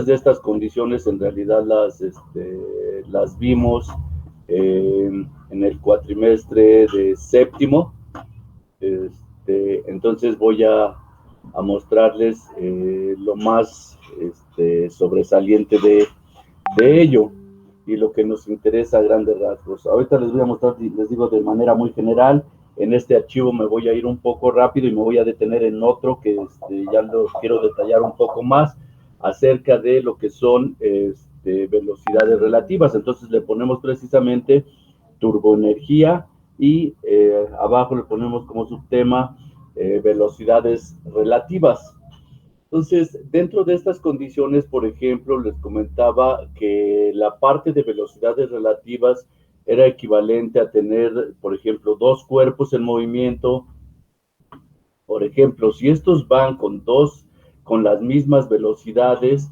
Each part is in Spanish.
de estas condiciones en realidad las vimos en el cuatrimestre de séptimo. Entonces voy a mostrarles lo más sobresaliente de ello y lo que nos interesa a grandes rasgos. Ahorita les voy a mostrar, les digo de manera muy general. En este archivo me voy a ir un poco rápido y me voy a detener en otro que ya lo quiero detallar un poco más acerca de lo que son velocidades relativas. Entonces le ponemos precisamente turboenergía y abajo le ponemos como subtema velocidades relativas. Entonces, dentro de estas condiciones, por ejemplo, les comentaba que la parte de velocidades relativas era equivalente a tener, por ejemplo, dos cuerpos en movimiento. Por ejemplo, si estos van con las mismas velocidades,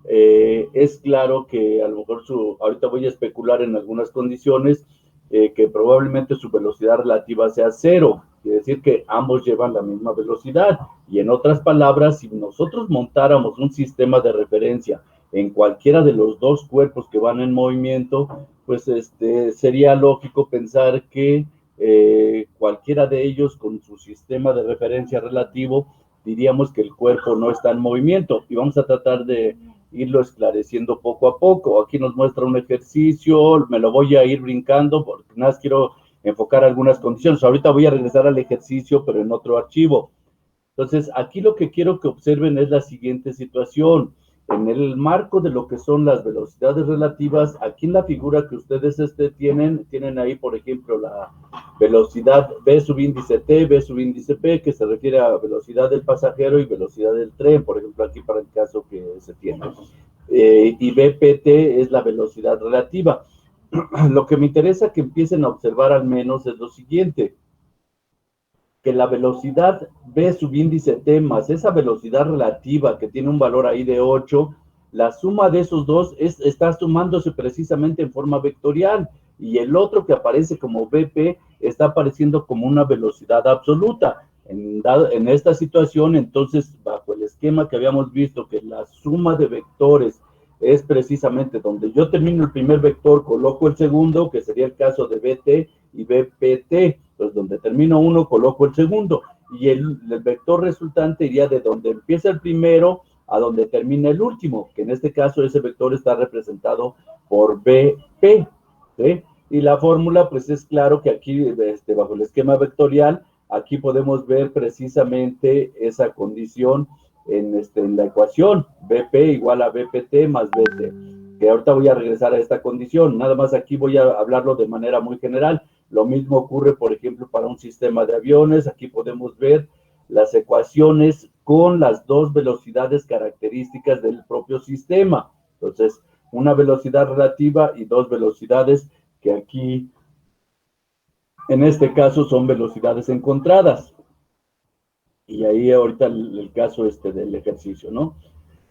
es claro que a lo mejor ahorita voy a especular en algunas condiciones, que probablemente su velocidad relativa sea cero, quiere decir que ambos llevan la misma velocidad. Y en otras palabras, si nosotros montáramos un sistema de referencia en cualquiera de los dos cuerpos que van en movimiento, pues sería lógico pensar que cualquiera de ellos con su sistema de referencia relativo, diríamos que el cuerpo no está en movimiento, y vamos a tratar de irlo esclareciendo poco a poco. Aquí nos muestra un ejercicio, me lo voy a ir brincando porque nada más quiero enfocar algunas condiciones. Ahorita voy a regresar al ejercicio, pero en otro archivo. Entonces, aquí lo que quiero que observen es la siguiente situación. En el marco de lo que son las velocidades relativas, aquí en la figura que ustedes tienen ahí, por ejemplo, la velocidad B subíndice T, B subíndice P, que se refiere a velocidad del pasajero y velocidad del tren, por ejemplo, aquí para el caso que se tiene. Y BPT es la velocidad relativa. Lo que me interesa que empiecen a observar al menos es lo siguiente, que la velocidad B subíndice T más esa velocidad relativa que tiene un valor ahí de 8, la suma de esos dos está sumándose precisamente en forma vectorial, y el otro que aparece como BP está apareciendo como una velocidad absoluta. En esta situación, entonces, bajo el esquema que habíamos visto, que la suma de vectores es precisamente donde yo termino el primer vector, coloco el segundo, que sería el caso de BT y BPT. Entonces, donde termino uno, coloco el segundo. Y el vector resultante iría de donde empieza el primero a donde termina el último, que en este caso ese vector está representado por BP. ¿Sí? Y la fórmula, pues es claro que aquí, bajo el esquema vectorial, aquí podemos ver precisamente esa condición en la ecuación, BP igual a BPT más BT, que ahorita voy a regresar a esta condición. Nada más aquí voy a hablarlo de manera muy general. Lo mismo ocurre, por ejemplo, para un sistema de aviones. Aquí podemos ver las ecuaciones con las dos velocidades características del propio sistema. Entonces, una velocidad relativa y dos velocidades que aquí, en este caso, son velocidades encontradas. Y ahí ahorita el caso del ejercicio, ¿no?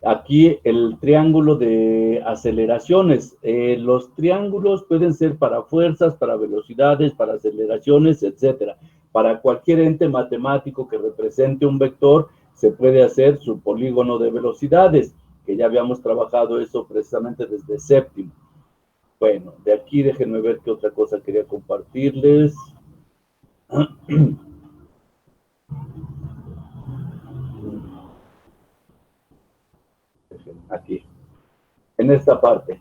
Aquí el triángulo de aceleraciones. Los triángulos pueden ser para fuerzas, para velocidades, para aceleraciones, etcétera. Para cualquier ente matemático que represente un vector, se puede hacer su polígono de velocidades, que ya habíamos trabajado eso precisamente desde séptimo. Bueno, de aquí déjenme ver qué otra cosa quería compartirles. Aquí, en esta parte.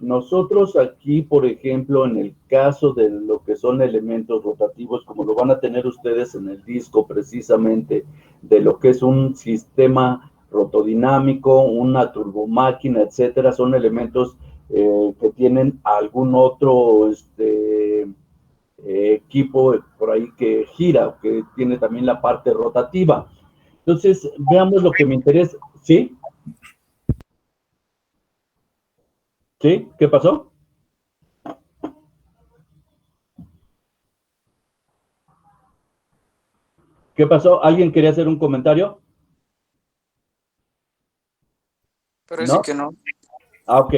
Nosotros aquí, por ejemplo, en el caso de lo que son elementos rotativos, como lo van a tener ustedes en el disco precisamente, de lo que es un sistema rotodinámico, una turbomáquina, etcétera, son elementos que tienen algún otro equipo por ahí que gira, que tiene también la parte rotativa. Entonces, veamos lo que me interesa. ¿Sí? ¿Sí? ¿Qué pasó? ¿Qué pasó? ¿Alguien quería hacer un comentario? Parece ¿No? que no. Ah, ok.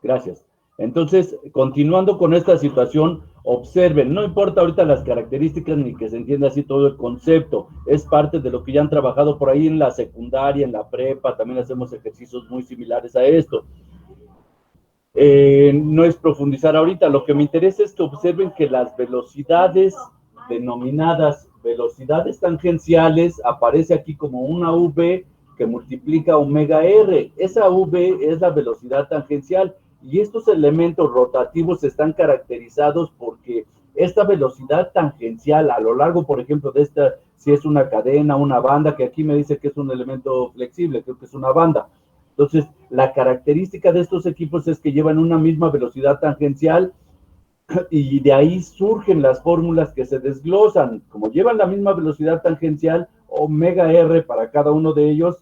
Gracias. Entonces, continuando con esta situación, Observen, no importa ahorita las características ni que se entienda así todo el concepto, es parte de lo que ya han trabajado por ahí en la secundaria, en la prepa, también hacemos ejercicios muy similares a esto. No es profundizar ahorita, lo que me interesa es que observen que las velocidades denominadas velocidades tangenciales aparece aquí como una V que multiplica omega R. Esa V es la velocidad tangencial y estos elementos rotativos están caracterizados porque esta velocidad tangencial a lo largo, por ejemplo, de esta, si es una cadena, una banda, que aquí me dice que es un elemento flexible, creo que es una banda. Entonces, la característica de estos equipos es que llevan una misma velocidad tangencial y de ahí surgen las fórmulas que se desglosan. Como llevan la misma velocidad tangencial, omega R para cada uno de ellos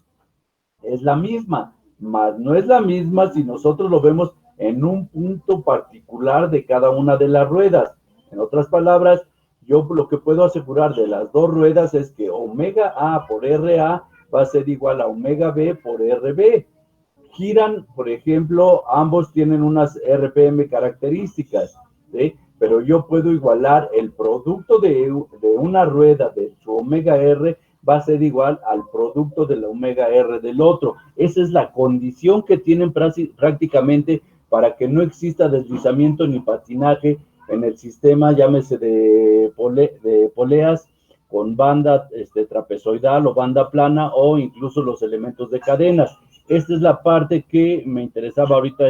es la misma, más no es la misma si nosotros lo vemos en un punto particular de cada una de las ruedas. En otras palabras, yo lo que puedo asegurar de las dos ruedas es que omega A por RA va a ser igual a omega B por RB. Giran, por ejemplo, ambos tienen unas RPM características, ¿sí? Pero yo puedo igualar el producto de una rueda de su omega R va a ser igual al producto de la omega R del otro. Esa es la condición que tienen prácticamente para que no exista deslizamiento ni patinaje en el sistema, llámese de poleas con banda trapezoidal o banda plana o incluso los elementos de cadenas. Esta es la parte que me interesaba ahorita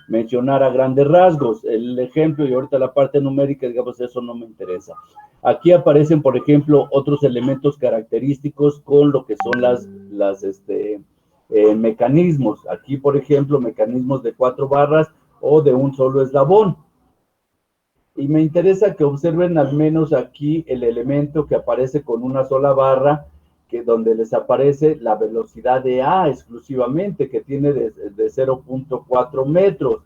mencionar a grandes rasgos. El ejemplo y ahorita la parte numérica, digamos, eso no me interesa. Aquí aparecen, por ejemplo, otros elementos característicos con lo que son mecanismos. Aquí, por ejemplo, mecanismos de 4 barras o de un solo eslabón. Y me interesa que observen al menos aquí el elemento que aparece con una sola barra, que donde les aparece la velocidad de A exclusivamente, que tiene de 0.4 metros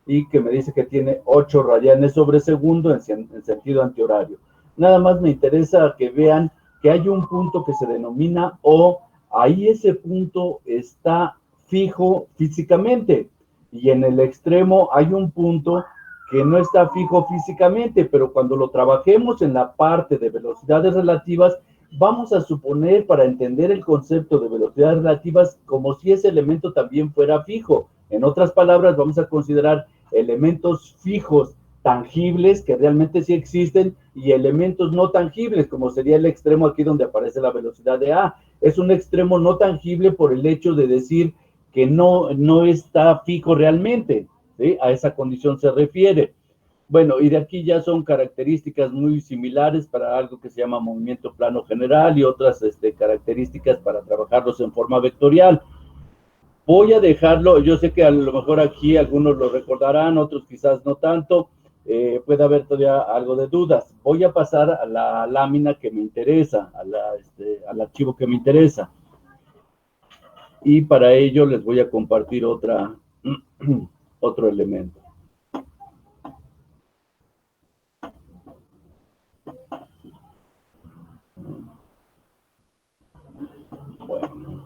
y que me dice que tiene 8 radianes sobre segundo en sentido antihorario. Nada más me interesa que vean que hay un punto que se denomina O, ahí ese punto está fijo físicamente y en el extremo hay un punto que no está fijo físicamente, pero cuando lo trabajemos en la parte de velocidades relativas, vamos a suponer para entender el concepto de velocidades relativas como si ese elemento también fuera fijo. En otras palabras, vamos a considerar elementos fijos tangibles que realmente sí existen y elementos no tangibles, como sería el extremo aquí donde aparece la velocidad de A. Es un extremo no tangible por el hecho de decir que no está fijo realmente, ¿sí? A esa condición se refiere. Bueno, y de aquí ya son características muy similares para algo que se llama movimiento plano general y otras características para trabajarlos en forma vectorial. Voy a dejarlo, yo sé que a lo mejor aquí algunos lo recordarán, otros quizás no tanto, puede haber todavía algo de dudas. Voy a pasar a la lámina que me interesa, al archivo que me interesa. Y para ello les voy a compartir otro elemento. Bueno.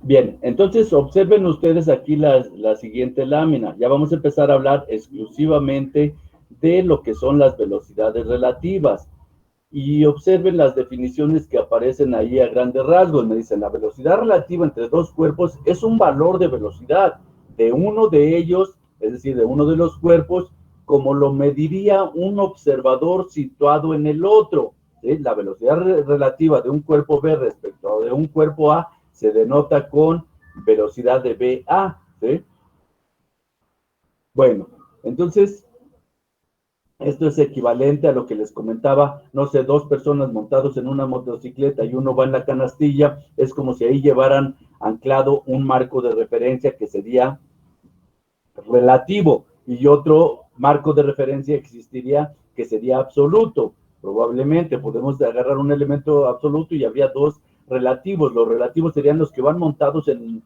Bien, entonces observen ustedes aquí la siguiente lámina. Ya vamos a empezar a hablar exclusivamente de lo que son las velocidades relativas. Y observen las definiciones que aparecen ahí a grandes rasgos. Me dicen, la velocidad relativa entre dos cuerpos es un valor de velocidad de uno de ellos, es decir, de uno de los cuerpos, como lo mediría un observador situado en el otro. ¿Sí? La velocidad relativa de un cuerpo B respecto a de un cuerpo A se denota con velocidad de BA, ¿sí? Bueno, entonces, esto es equivalente a lo que les comentaba, no sé, dos personas montados en una motocicleta y uno va en la canastilla, es como si ahí llevaran anclado un marco de referencia que sería relativo y otro marco de referencia existiría que sería absoluto. Probablemente podemos agarrar un elemento absoluto y habría dos relativos. Los relativos serían los que van montados en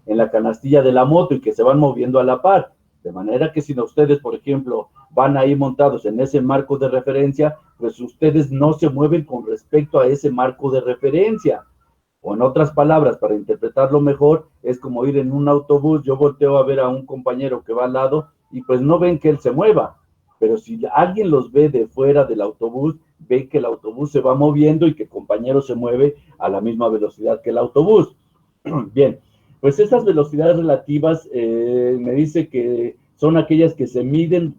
la canastilla de la moto y que se van moviendo a la par. De manera que si ustedes, por ejemplo, van ahí montados en ese marco de referencia, pues ustedes no se mueven con respecto a ese marco de referencia. O en otras palabras, para interpretarlo mejor, es como ir en un autobús, yo volteo a ver a un compañero que va al lado y pues no ven que él se mueva. Pero si alguien los ve de fuera del autobús, ve que el autobús se va moviendo y que el compañero se mueve a la misma velocidad que el autobús. Bien, pues estas velocidades relativas me dice que son aquellas que se miden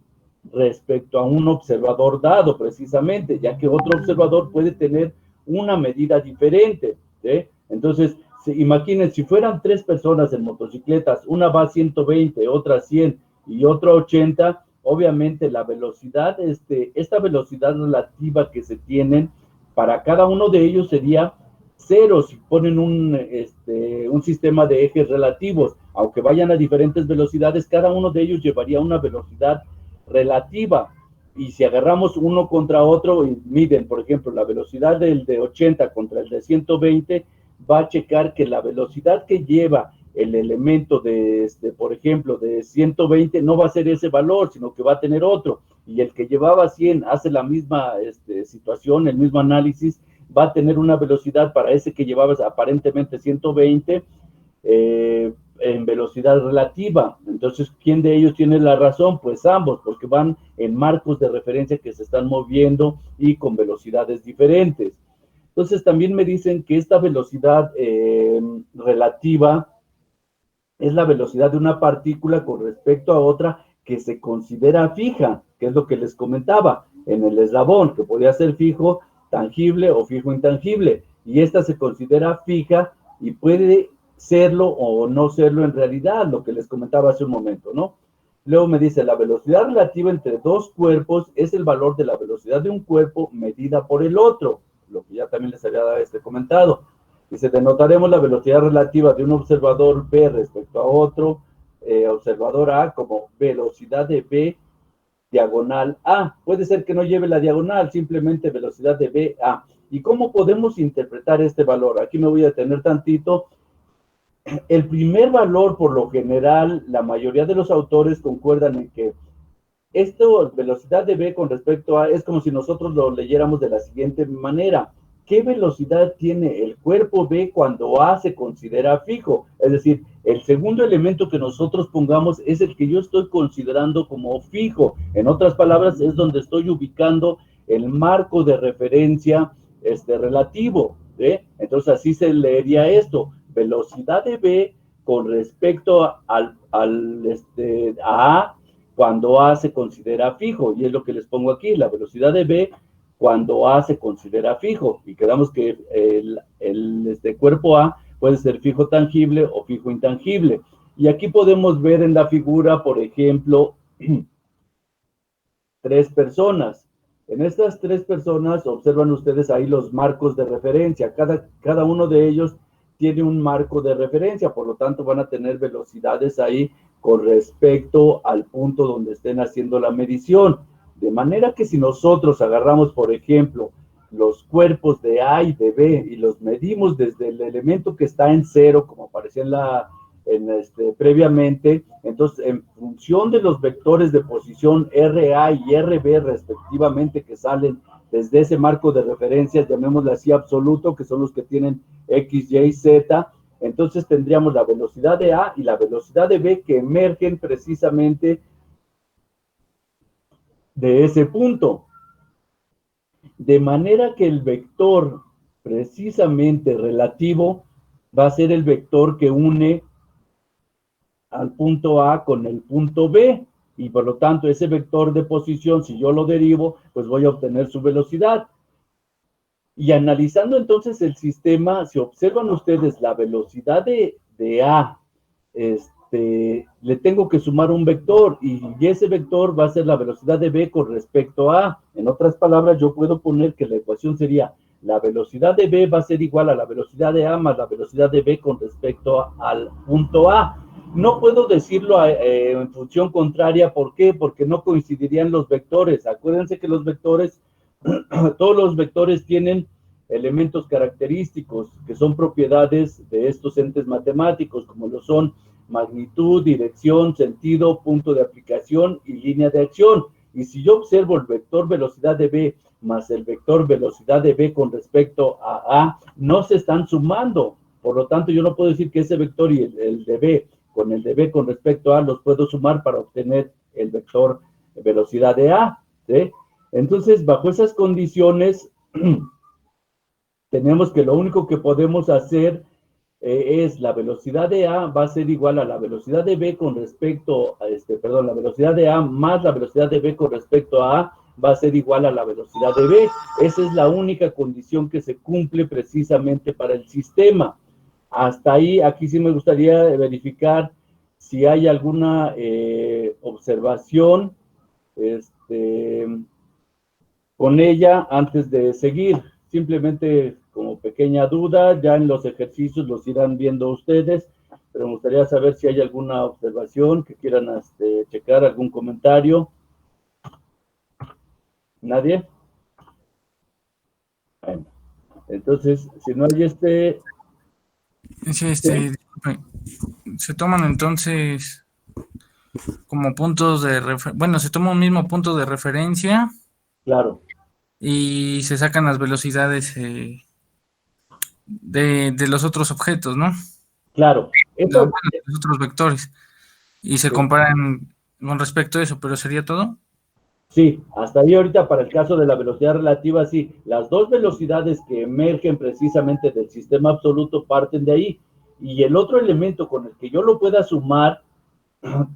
respecto a un observador dado, precisamente, ya que otro observador puede tener una medida diferente, ¿sí? Entonces, imaginen, si fueran 3 personas en motocicletas, una va a 120, otra a 100 y otra a 80, obviamente la velocidad, esta velocidad relativa que se tienen para cada uno de ellos sería 0 si ponen un sistema de ejes relativos. Aunque vayan a diferentes velocidades, cada uno de ellos llevaría una velocidad relativa. Y si agarramos uno contra otro y miden, por ejemplo, la velocidad del de 80 contra el de 120, va a checar que la velocidad que lleva el elemento por ejemplo, de 120 no va a ser ese valor, sino que va a tener otro. Y el que llevaba 100 hace la misma situación, el mismo análisis, va a tener una velocidad para ese que llevaba aparentemente 120 en velocidad relativa. Entonces, ¿quién de ellos tiene la razón? Pues ambos, porque van en marcos de referencia que se están moviendo y con velocidades diferentes. Entonces, también me dicen que esta velocidad relativa es la velocidad de una partícula con respecto a otra que se considera fija, que es lo que les comentaba en el eslabón, que podía ser fijo, tangible o fijo intangible, y esta se considera fija y puede serlo o no serlo en realidad, lo que les comentaba hace un momento, ¿no? Luego me dice, la velocidad relativa entre dos cuerpos es el valor de la velocidad de un cuerpo medida por el otro, lo que ya también les había comentado. Dice, denotaremos la velocidad relativa de un observador B respecto a otro observador A como velocidad de B diagonal A. Puede ser que no lleve la diagonal, simplemente velocidad de B A. ¿Y cómo podemos interpretar este valor? Aquí me voy a detener tantito. El primer valor, por lo general, la mayoría de los autores concuerdan en que esto, velocidad de B con respecto a, es como si nosotros lo leyéramos de la siguiente manera. ¿Qué velocidad tiene el cuerpo B cuando A se considera fijo? Es decir, el segundo elemento que nosotros pongamos es el que yo estoy considerando como fijo. En otras palabras, es donde estoy ubicando el marco de referencia relativo. Entonces, así se leería esto. Velocidad de B con respecto a A cuando A se considera fijo, y es lo que les pongo aquí, la velocidad de B cuando A se considera fijo, y quedamos que el cuerpo A puede ser fijo tangible o fijo intangible. Y aquí podemos ver en la figura, por ejemplo, 3 personas. En estas 3 personas, observan ustedes ahí los marcos de referencia. Cada uno de ellos tiene un marco de referencia, por lo tanto van a tener velocidades ahí con respecto al punto donde estén haciendo la medición. De manera que si nosotros agarramos, por ejemplo, los cuerpos de A y de B y los medimos desde el elemento que está en 0, como aparecía previamente, entonces en función de los vectores de posición RA y RB respectivamente que salen desde ese marco de referencias, llamémosle así absoluto, que son los que tienen X, Y, Z, entonces tendríamos la velocidad de A y la velocidad de B que emergen precisamente de ese punto. De manera que el vector precisamente relativo va a ser el vector que une al punto A con el punto B, y por lo tanto ese vector de posición, si yo lo derivo, pues voy a obtener su velocidad. Y analizando entonces el sistema, si observan ustedes la velocidad de A, le tengo que sumar un vector, y ese vector va a ser la velocidad de B con respecto a A. En otras palabras, yo puedo poner que la ecuación sería la velocidad de B va a ser igual a la velocidad de A más la velocidad de B con respecto al punto A. No puedo decirlo en función contraria, ¿por qué? Porque no coincidirían los vectores. Acuérdense que los vectores, todos los vectores tienen elementos característicos que son propiedades de estos entes matemáticos, como lo son magnitud, dirección, sentido, punto de aplicación y línea de acción. Y si yo observo el vector velocidad de B más el vector velocidad de B con respecto a A, no se están sumando. Por lo tanto, yo no puedo decir que ese vector y el de B con el de B con respecto a A los puedo sumar para obtener el vector velocidad de A, ¿sí? Entonces, bajo esas condiciones, tenemos que lo único que podemos hacer es la velocidad de A va a ser igual a la velocidad de B con respecto a, la velocidad de A más la velocidad de B con respecto a A va a ser igual a la velocidad de B. Esa es la única condición que se cumple precisamente para el sistema. Hasta ahí, aquí sí me gustaría verificar si hay alguna observación con ella antes de seguir. Simplemente como pequeña duda, ya en los ejercicios los irán viendo ustedes, pero me gustaría saber si hay alguna observación que quieran checar, algún comentario. ¿Nadie? Bueno, entonces, si no hay Sí, disculpe. Se toman entonces como puntos de referencia, bueno, se toma un mismo punto de referencia. Claro. Y se sacan las velocidades de los otros objetos, ¿no? Claro. Eso, Bueno, los otros vectores. Y se comparan con respecto a eso, pero ¿sería todo? Sí, hasta ahí ahorita para el caso de la velocidad relativa, sí. Las dos velocidades que emergen precisamente del sistema absoluto parten de ahí. Y el otro elemento con el que yo lo pueda sumar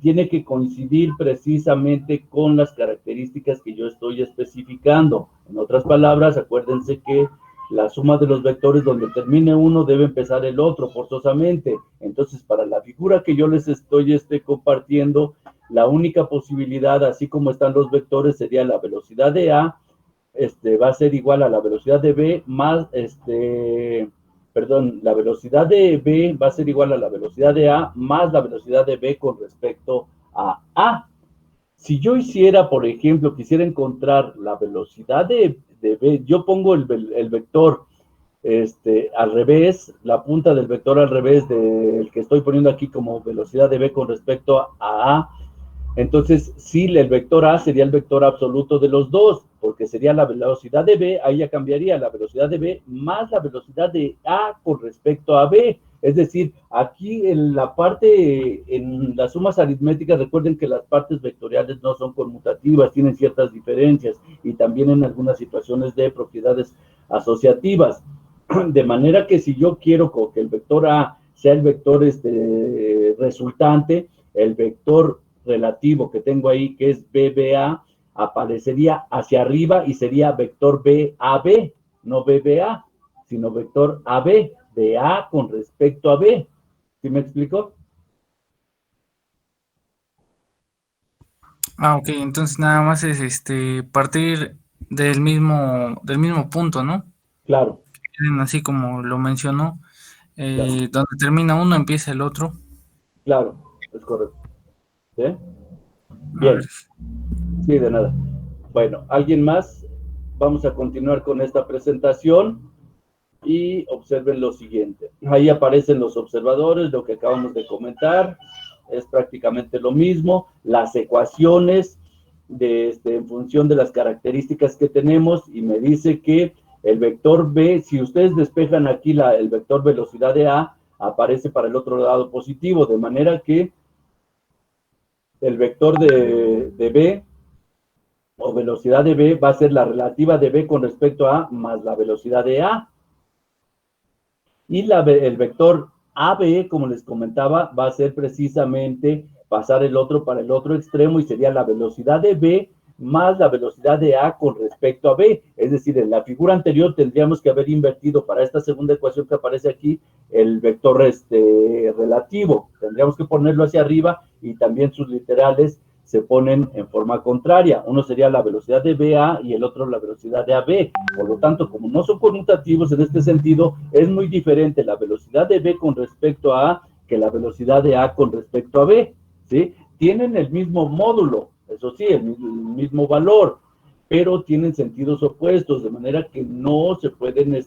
tiene que coincidir precisamente con las características que yo estoy especificando. En otras palabras, acuérdense que la suma de los vectores donde termine uno debe empezar el otro forzosamente. Entonces, para la figura que yo les estoy compartiendo, la única posibilidad, así como están los vectores, sería la velocidad de A, va a ser igual a la velocidad de B más, la velocidad de B va a ser igual a la velocidad de A más la velocidad de B con respecto a A. Si yo hiciera, por ejemplo, quisiera encontrar la velocidad de B, yo pongo el vector al revés, la punta del vector al revés del que estoy poniendo aquí como velocidad de B con respecto a A. Entonces, sí, el vector A sería el vector absoluto de los dos, porque sería la velocidad de B, ahí ya cambiaría la velocidad de B más la velocidad de A con respecto a B. Es decir, aquí en la parte, en las sumas aritméticas, recuerden que las partes vectoriales no son conmutativas, tienen ciertas diferencias y también en algunas situaciones de propiedades asociativas. De manera que si yo quiero que el vector A sea el vector resultante, el vector relativo que tengo ahí, que es BBA, aparecería hacia arriba y sería vector BAB, no BBA, sino vector AB, de A con respecto a B. ¿Sí me explico? Ok, entonces nada más es partir del mismo punto, ¿no? Claro. Así como lo mencionó, Claro. donde termina uno, empieza el otro. Claro, es correcto. ¿Sí? A ver. Bien. Sí, de nada. Bueno, ¿alguien más? Vamos a continuar con esta presentación y observen lo siguiente. Ahí aparecen los observadores, lo que acabamos de comentar, es prácticamente lo mismo. Las ecuaciones en función de las características que tenemos y me dice que el vector B, si ustedes despejan aquí el vector velocidad de A, aparece para el otro lado positivo, de manera que el vector de B o velocidad de B va a ser la relativa de B con respecto a más la velocidad de A. Y el vector AB, como les comentaba, va a ser precisamente pasar el otro para el otro extremo y sería la velocidad de B más la velocidad de A con respecto a B. Es decir, en la figura anterior tendríamos que haber invertido para esta segunda ecuación que aparece aquí el vector relativo. Tendríamos que ponerlo hacia arriba y también sus literales se ponen en forma contraria. Uno sería la velocidad de BA y el otro la velocidad de AB. Por lo tanto, como no son conmutativos en este sentido, es muy diferente la velocidad de B con respecto a A que la velocidad de A con respecto a B. ¿Sí? Tienen el mismo módulo, eso sí, el mismo valor, pero tienen sentidos opuestos, de manera que no se pueden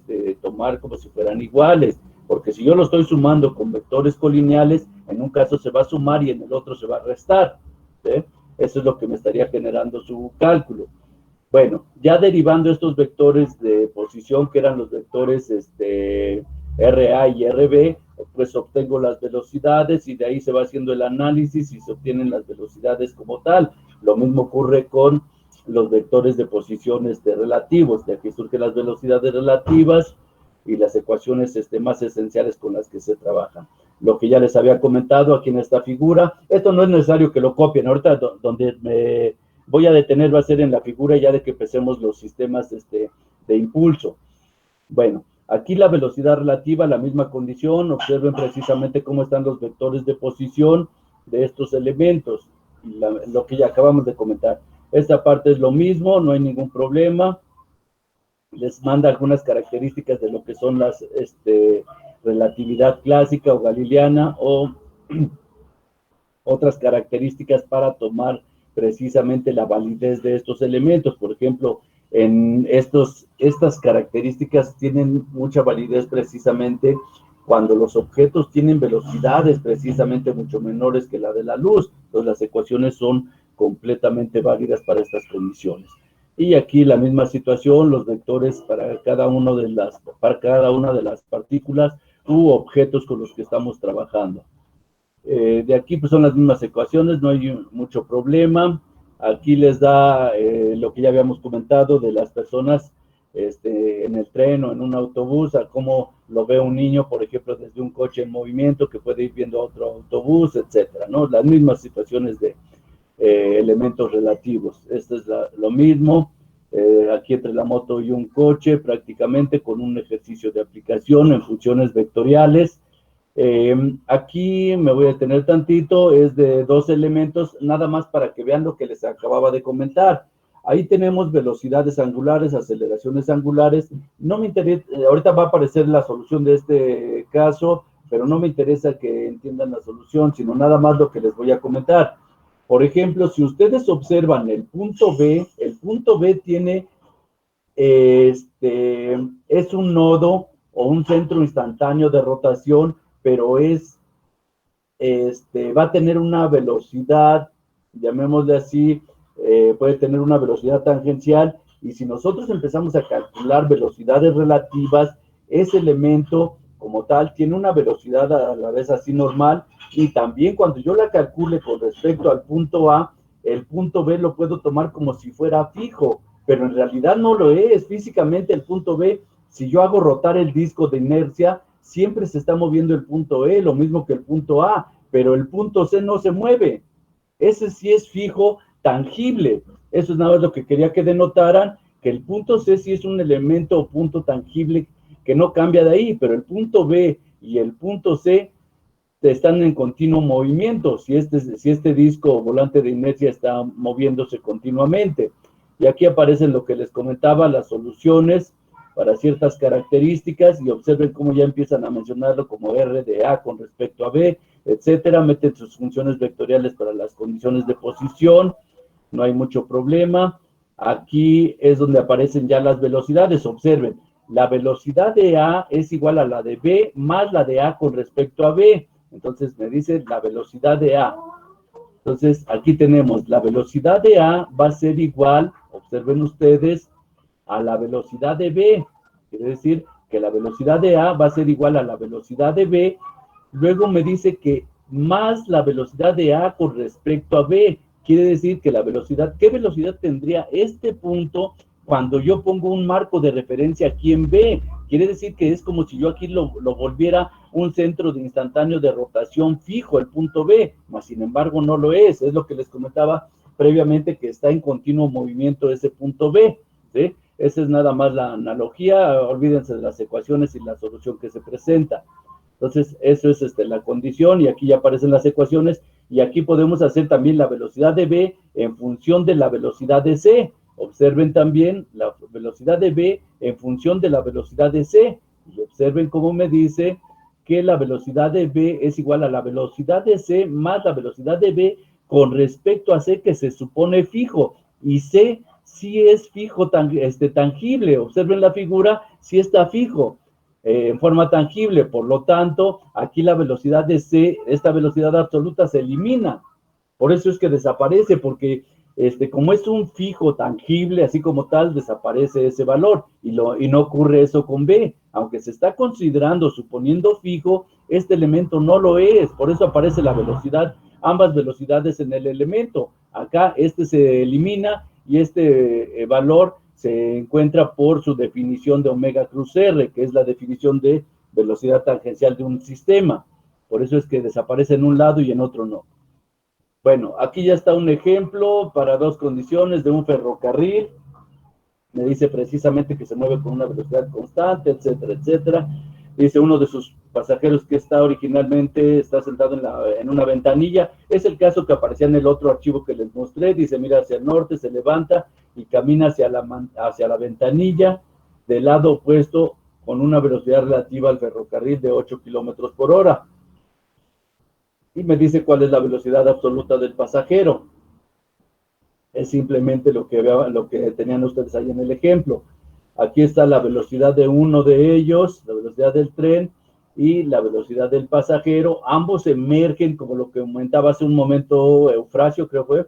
tomar como si fueran iguales. porque si yo lo estoy sumando con vectores colineales, en un caso se va a sumar y en el otro se va a restar, ¿sí? Eso es lo que me estaría generando su cálculo. Bueno, ya derivando estos vectores de posición, que eran los vectores RA y RB, pues obtengo las velocidades y de ahí se va haciendo el análisis y se obtienen las velocidades como tal. Lo mismo ocurre con los vectores de posición relativos. De aquí surgen las velocidades relativas y las ecuaciones más esenciales con las que se trabajan. Lo que ya les había comentado aquí en esta figura, esto no es necesario que lo copien. Ahorita donde me voy a detener va a ser en la figura ya de que empecemos los sistemas de impulso. Bueno, aquí la velocidad relativa, la misma condición. Observen precisamente cómo están los vectores de posición de estos elementos, lo que ya acabamos de comentar. Esta parte es lo mismo, no hay ningún problema. Les manda algunas características de lo que son las relatividad clásica o galileana o otras características para tomar precisamente la validez de estos elementos. Por ejemplo, en estas características tienen mucha validez precisamente cuando los objetos tienen velocidades precisamente mucho menores que la de la luz. Entonces las ecuaciones son completamente válidas para estas condiciones. Y aquí la misma situación, los vectores para cada una de las partículas u objetos con los que estamos trabajando. De aquí pues son las mismas ecuaciones, no hay mucho problema. Aquí les da lo que ya habíamos comentado de las personas en el tren o en un autobús, a cómo lo ve un niño, por ejemplo, desde un coche en movimiento que puede ir viendo otro autobús, etcétera, ¿no? Las mismas situaciones de elementos relativos. Esto es lo mismo. Aquí entre la moto y un coche, prácticamente con un ejercicio de aplicación en funciones vectoriales. Aquí me voy a detener tantito, es de dos elementos, nada más para que vean lo que les acababa de comentar. Ahí tenemos velocidades angulares, aceleraciones angulares. No me interesa, ahorita va a aparecer la solución de este caso, pero no me interesa que entiendan la solución, sino nada más lo que les voy a comentar. Por ejemplo, si ustedes observan el punto B tiene, es un nodo o un centro instantáneo de rotación, pero va a tener una velocidad, llamémosle así, puede tener una velocidad tangencial, y si nosotros empezamos a calcular velocidades relativas, ese elemento como tal tiene una velocidad a la vez así normal, y también cuando yo la calcule con respecto al punto A, el punto B lo puedo tomar como si fuera fijo, pero en realidad no lo es. Físicamente el punto B, si yo hago rotar el disco de inercia, siempre se está moviendo el punto E, lo mismo que el punto A, pero el punto C no se mueve. Ese sí es fijo, tangible. Eso es nada más lo que quería que denotaran, que el punto C sí es un elemento o punto tangible que no cambia de ahí, pero el punto B y el punto C están en continuo movimiento, si este disco o volante de inercia está moviéndose continuamente. Y aquí aparecen lo que les comentaba, las soluciones para ciertas características, y observen cómo ya empiezan a mencionarlo como R de A con respecto a B, etcétera. Meten sus funciones vectoriales para las condiciones de posición, no hay mucho problema. Aquí es donde aparecen ya las velocidades. Observen, la velocidad de A es igual a la de B más la de A con respecto a B. Entonces me dice la velocidad de A. Entonces aquí tenemos la velocidad de A va a ser igual, observen ustedes, a la velocidad de B. Quiere decir que la velocidad de A va a ser igual a la velocidad de B. Luego me dice que más la velocidad de A con respecto a B. Quiere decir que la velocidad, ¿qué velocidad tendría este punto cuando yo pongo un marco de referencia aquí en B? Quiere decir que es como si yo aquí lo volviera un centro de instantáneo de rotación fijo, el punto B, mas sin embargo no lo es lo que les comentaba previamente, que está en continuo movimiento ese punto B, ¿sí? Esa es nada más la analogía, olvídense de las ecuaciones y la solución que se presenta. Entonces, eso es la condición, y aquí ya aparecen las ecuaciones, y aquí podemos hacer también la velocidad de B en función de la velocidad de C. Observen también la velocidad de B en función de la velocidad de C, y observen cómo me dice que la velocidad de B es igual a la velocidad de C más la velocidad de B con respecto a C, que se supone fijo, y C sí es fijo, tangible. Observen la figura, sí está fijo. en forma tangible. Por lo tanto, aquí la velocidad de c, esta velocidad absoluta, se elimina. Por eso es que desaparece, porque como es un fijo tangible, así como tal, desaparece ese valor, y no ocurre eso con B. Aunque se está considerando, suponiendo fijo, este elemento no lo es, por eso aparece la velocidad, ambas velocidades en el elemento. Acá se elimina, y este valor se encuentra por su definición de omega cruz R, que es la definición de velocidad tangencial de un sistema. Por eso es que desaparece en un lado y en otro no. Bueno, aquí ya está un ejemplo para dos condiciones de un ferrocarril. Me dice precisamente que se mueve con una velocidad constante, etcétera, etcétera. Dice uno de sus pasajeros que está sentado en una ventanilla. Es el caso que aparecía en el otro archivo que les mostré. Dice, mira hacia el norte, se levanta y camina hacia la ventanilla del lado opuesto con una velocidad relativa al ferrocarril de 8 kilómetros por hora. Y me dice cuál es la velocidad absoluta del pasajero. Es simplemente lo que tenían ustedes ahí en el ejemplo. Aquí está la velocidad de uno de ellos, la velocidad del tren y la velocidad del pasajero. Ambos emergen, como lo que comentaba hace un momento Eufrasio, creo fue,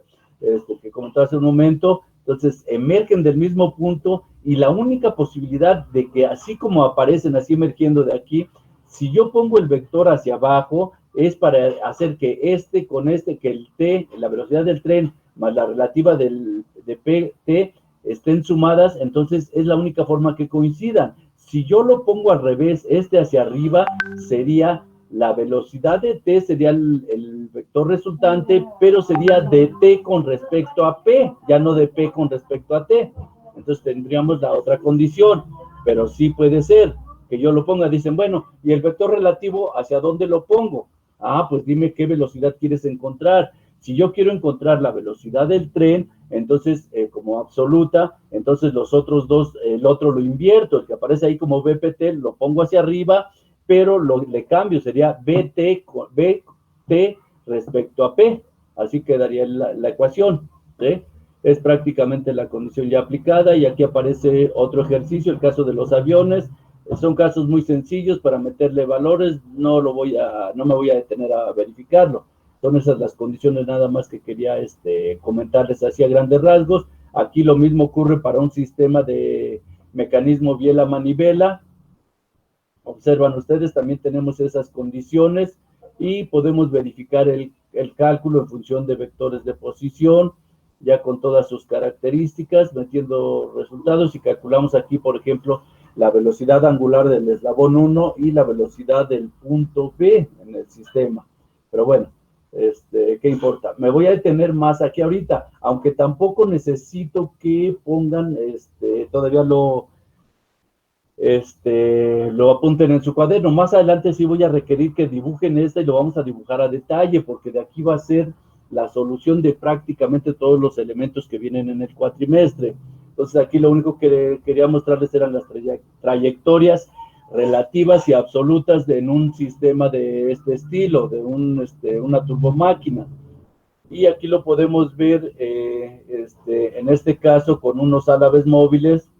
que comentaba hace un momento. Entonces, emergen del mismo punto, y la única posibilidad de que así como aparecen, así emergiendo de aquí, si yo pongo el vector hacia abajo, es para hacer que que el t, la velocidad del tren, más la relativa de pt, estén sumadas. Entonces es la única forma que coincidan. Si yo lo pongo al revés, hacia arriba, sería la velocidad de t, sería el vector resultante, pero sería de t con respecto a p, ya no de p con respecto a t. Entonces tendríamos la otra condición, pero sí puede ser que yo lo ponga. Dicen, bueno, ¿y el vector relativo hacia dónde lo pongo? Pues dime qué velocidad quieres encontrar. Si yo quiero encontrar la velocidad del tren, entonces, como absoluta, entonces los otros dos, el otro lo invierto, el que aparece ahí como BPT, lo pongo hacia arriba, pero le cambio, sería BT respecto a P. Así quedaría la ecuación, ¿sí? Es prácticamente la condición ya aplicada, y aquí aparece otro ejercicio, el caso de los aviones. Son casos muy sencillos para meterle valores, no me voy a detener a verificarlo. Son esas las condiciones nada más que quería comentarles así a grandes rasgos. Aquí lo mismo ocurre para un sistema de mecanismo biela-manivela. Observan ustedes, también tenemos esas condiciones, y podemos verificar el cálculo en función de vectores de posición, ya con todas sus características, metiendo resultados, y calculamos aquí, por ejemplo, la velocidad angular del eslabón 1 y la velocidad del punto B en el sistema. Pero bueno, ¿qué importa? Me voy a detener más aquí ahorita, aunque tampoco necesito que pongan, todavía lo apunten en su cuaderno. Más adelante sí voy a requerir que dibujen y lo vamos a dibujar a detalle, porque de aquí va a ser la solución de prácticamente todos los elementos que vienen en el cuatrimestre. Entonces aquí lo único que quería mostrarles eran las trayectorias relativas y absolutas en un sistema de este estilo, de una turbomáquina. Y aquí lo podemos ver, en este caso, con unos álabes móviles,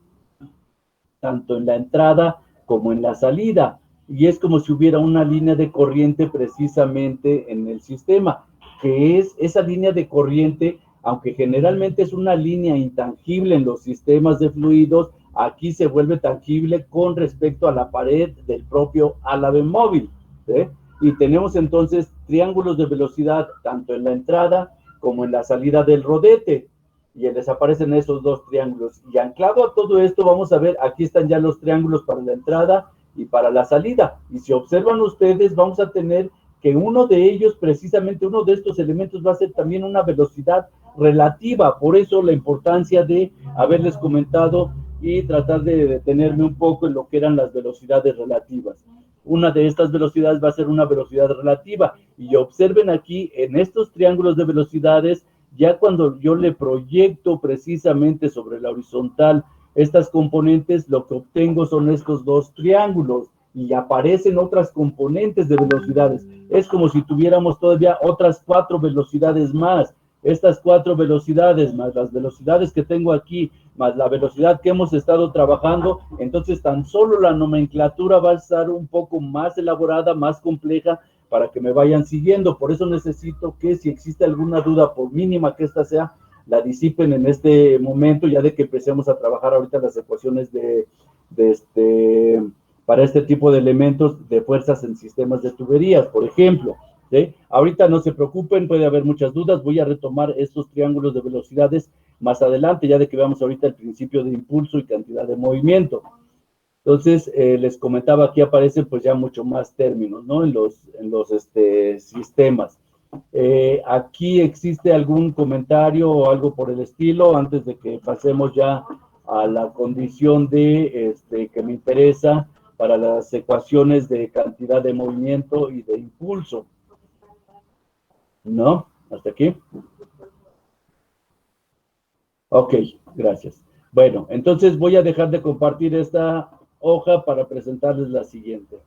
tanto en la entrada como en la salida. Y es como si hubiera una línea de corriente precisamente en el sistema, que es esa línea de corriente. Aunque generalmente es una línea intangible en los sistemas de fluidos, aquí se vuelve tangible con respecto a la pared del propio álabe móvil, ¿sí? Y tenemos entonces triángulos de velocidad tanto en la entrada como en la salida del rodete, y desaparecen esos dos triángulos. Y anclado a todo esto, vamos a ver, aquí están ya los triángulos para la entrada y para la salida. Y si observan ustedes, vamos a tener que uno de ellos, precisamente uno de estos elementos, va a ser también una velocidad relativa. Por eso la importancia de haberles comentado y tratar de detenerme un poco en lo que eran las velocidades relativas. Una de estas velocidades va a ser una velocidad relativa. Y observen aquí, en estos triángulos de velocidades, ya cuando yo le proyecto precisamente sobre la horizontal estas componentes, lo que obtengo son estos dos triángulos, y aparecen otras componentes de velocidades. Es como si tuviéramos todavía otras 4 velocidades más. Estas 4 velocidades más las velocidades que tengo aquí, más la velocidad que hemos estado trabajando, entonces tan solo la nomenclatura va a estar un poco más elaborada, más compleja, para que me vayan siguiendo. Por eso necesito que si existe alguna duda, por mínima que esta sea, la disipen en este momento, ya de que empecemos a trabajar ahorita las ecuaciones para este tipo de elementos de fuerzas en sistemas de tuberías, por ejemplo. ¿Sí? Ahorita no se preocupen, puede haber muchas dudas, voy a retomar estos triángulos de velocidades más adelante, ya de que veamos ahorita el principio de impulso y cantidad de movimiento. Entonces, les comentaba, aquí aparecen pues ya mucho más términos, ¿no? En los sistemas. ¿Aquí existe algún comentario o algo por el estilo antes de que pasemos ya a la condición de que me interesa para las ecuaciones de cantidad de movimiento y de impulso? ¿No? ¿Hasta aquí? Ok, gracias. Bueno, entonces voy a dejar de compartir esta hoja para presentarles la siguiente.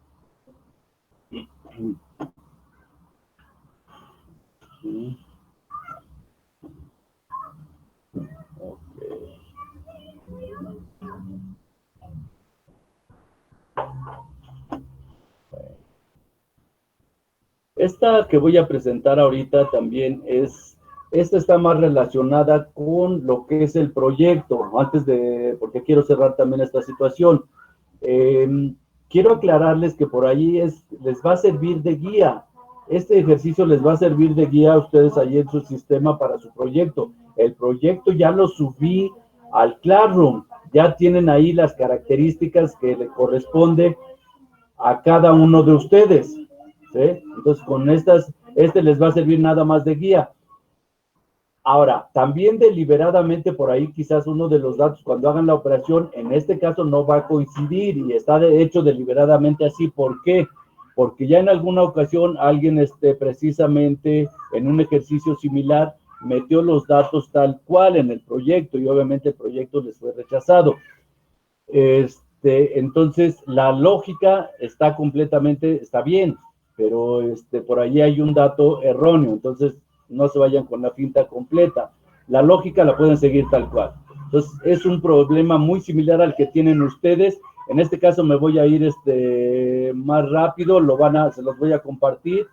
Okay. Esta que voy a presentar ahorita también esta está más relacionada con lo que es el proyecto, porque quiero cerrar también esta situación. Quiero aclararles que por ahí les va a servir de guía. Este ejercicio les va a servir de guía a ustedes ahí en su sistema para su proyecto. El proyecto ya lo subí al Classroom. Ya tienen ahí las características que le corresponde a cada uno de ustedes. ¿Sí? Entonces, con este les va a servir nada más de guía. Ahora, también deliberadamente por ahí quizás uno de los datos cuando hagan la operación, en este caso no va a coincidir y está de hecho deliberadamente así. ¿Por qué? Porque ya en alguna ocasión alguien precisamente en un ejercicio similar metió los datos tal cual en el proyecto y obviamente el proyecto les fue rechazado. Entonces, la lógica está bien, pero por ahí hay un dato erróneo, entonces no se vayan con la finta completa. La lógica la pueden seguir tal cual. Entonces, es un problema muy similar al que tienen ustedes. En este caso me voy a ir más rápido, se los voy a compartir.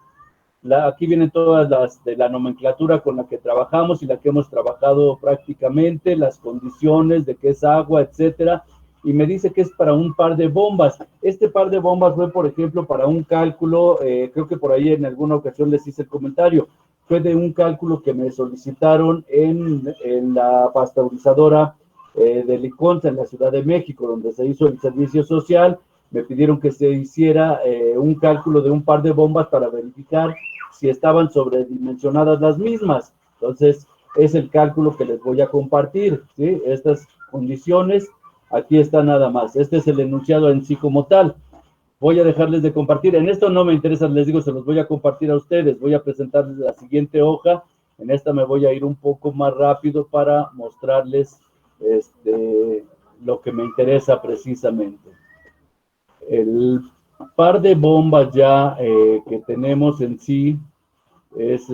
Aquí vienen todas las de la nomenclatura con la que trabajamos y la que hemos trabajado prácticamente, las condiciones de qué es agua, etcétera. Y me dice que es para un par de bombas. Este par de bombas fue, por ejemplo, para un cálculo, creo que por ahí en alguna ocasión les hice el comentario, fue de un cálculo que me solicitaron en la pasteurizadora de Liconza, en la Ciudad de México, donde se hizo el servicio social. Me pidieron que se hiciera un cálculo de un par de bombas para verificar si estaban sobredimensionadas las mismas. Entonces, es el cálculo que les voy a compartir, ¿sí? Estas condiciones, aquí está nada más. Este es el enunciado en sí como tal. Voy a dejarles de compartir. En esto no me interesa, les digo, se los voy a compartir a ustedes. Voy a presentarles la siguiente hoja. En esta me voy a ir un poco más rápido para mostrarles lo que me interesa precisamente. El par de bombas ya que tenemos en sí es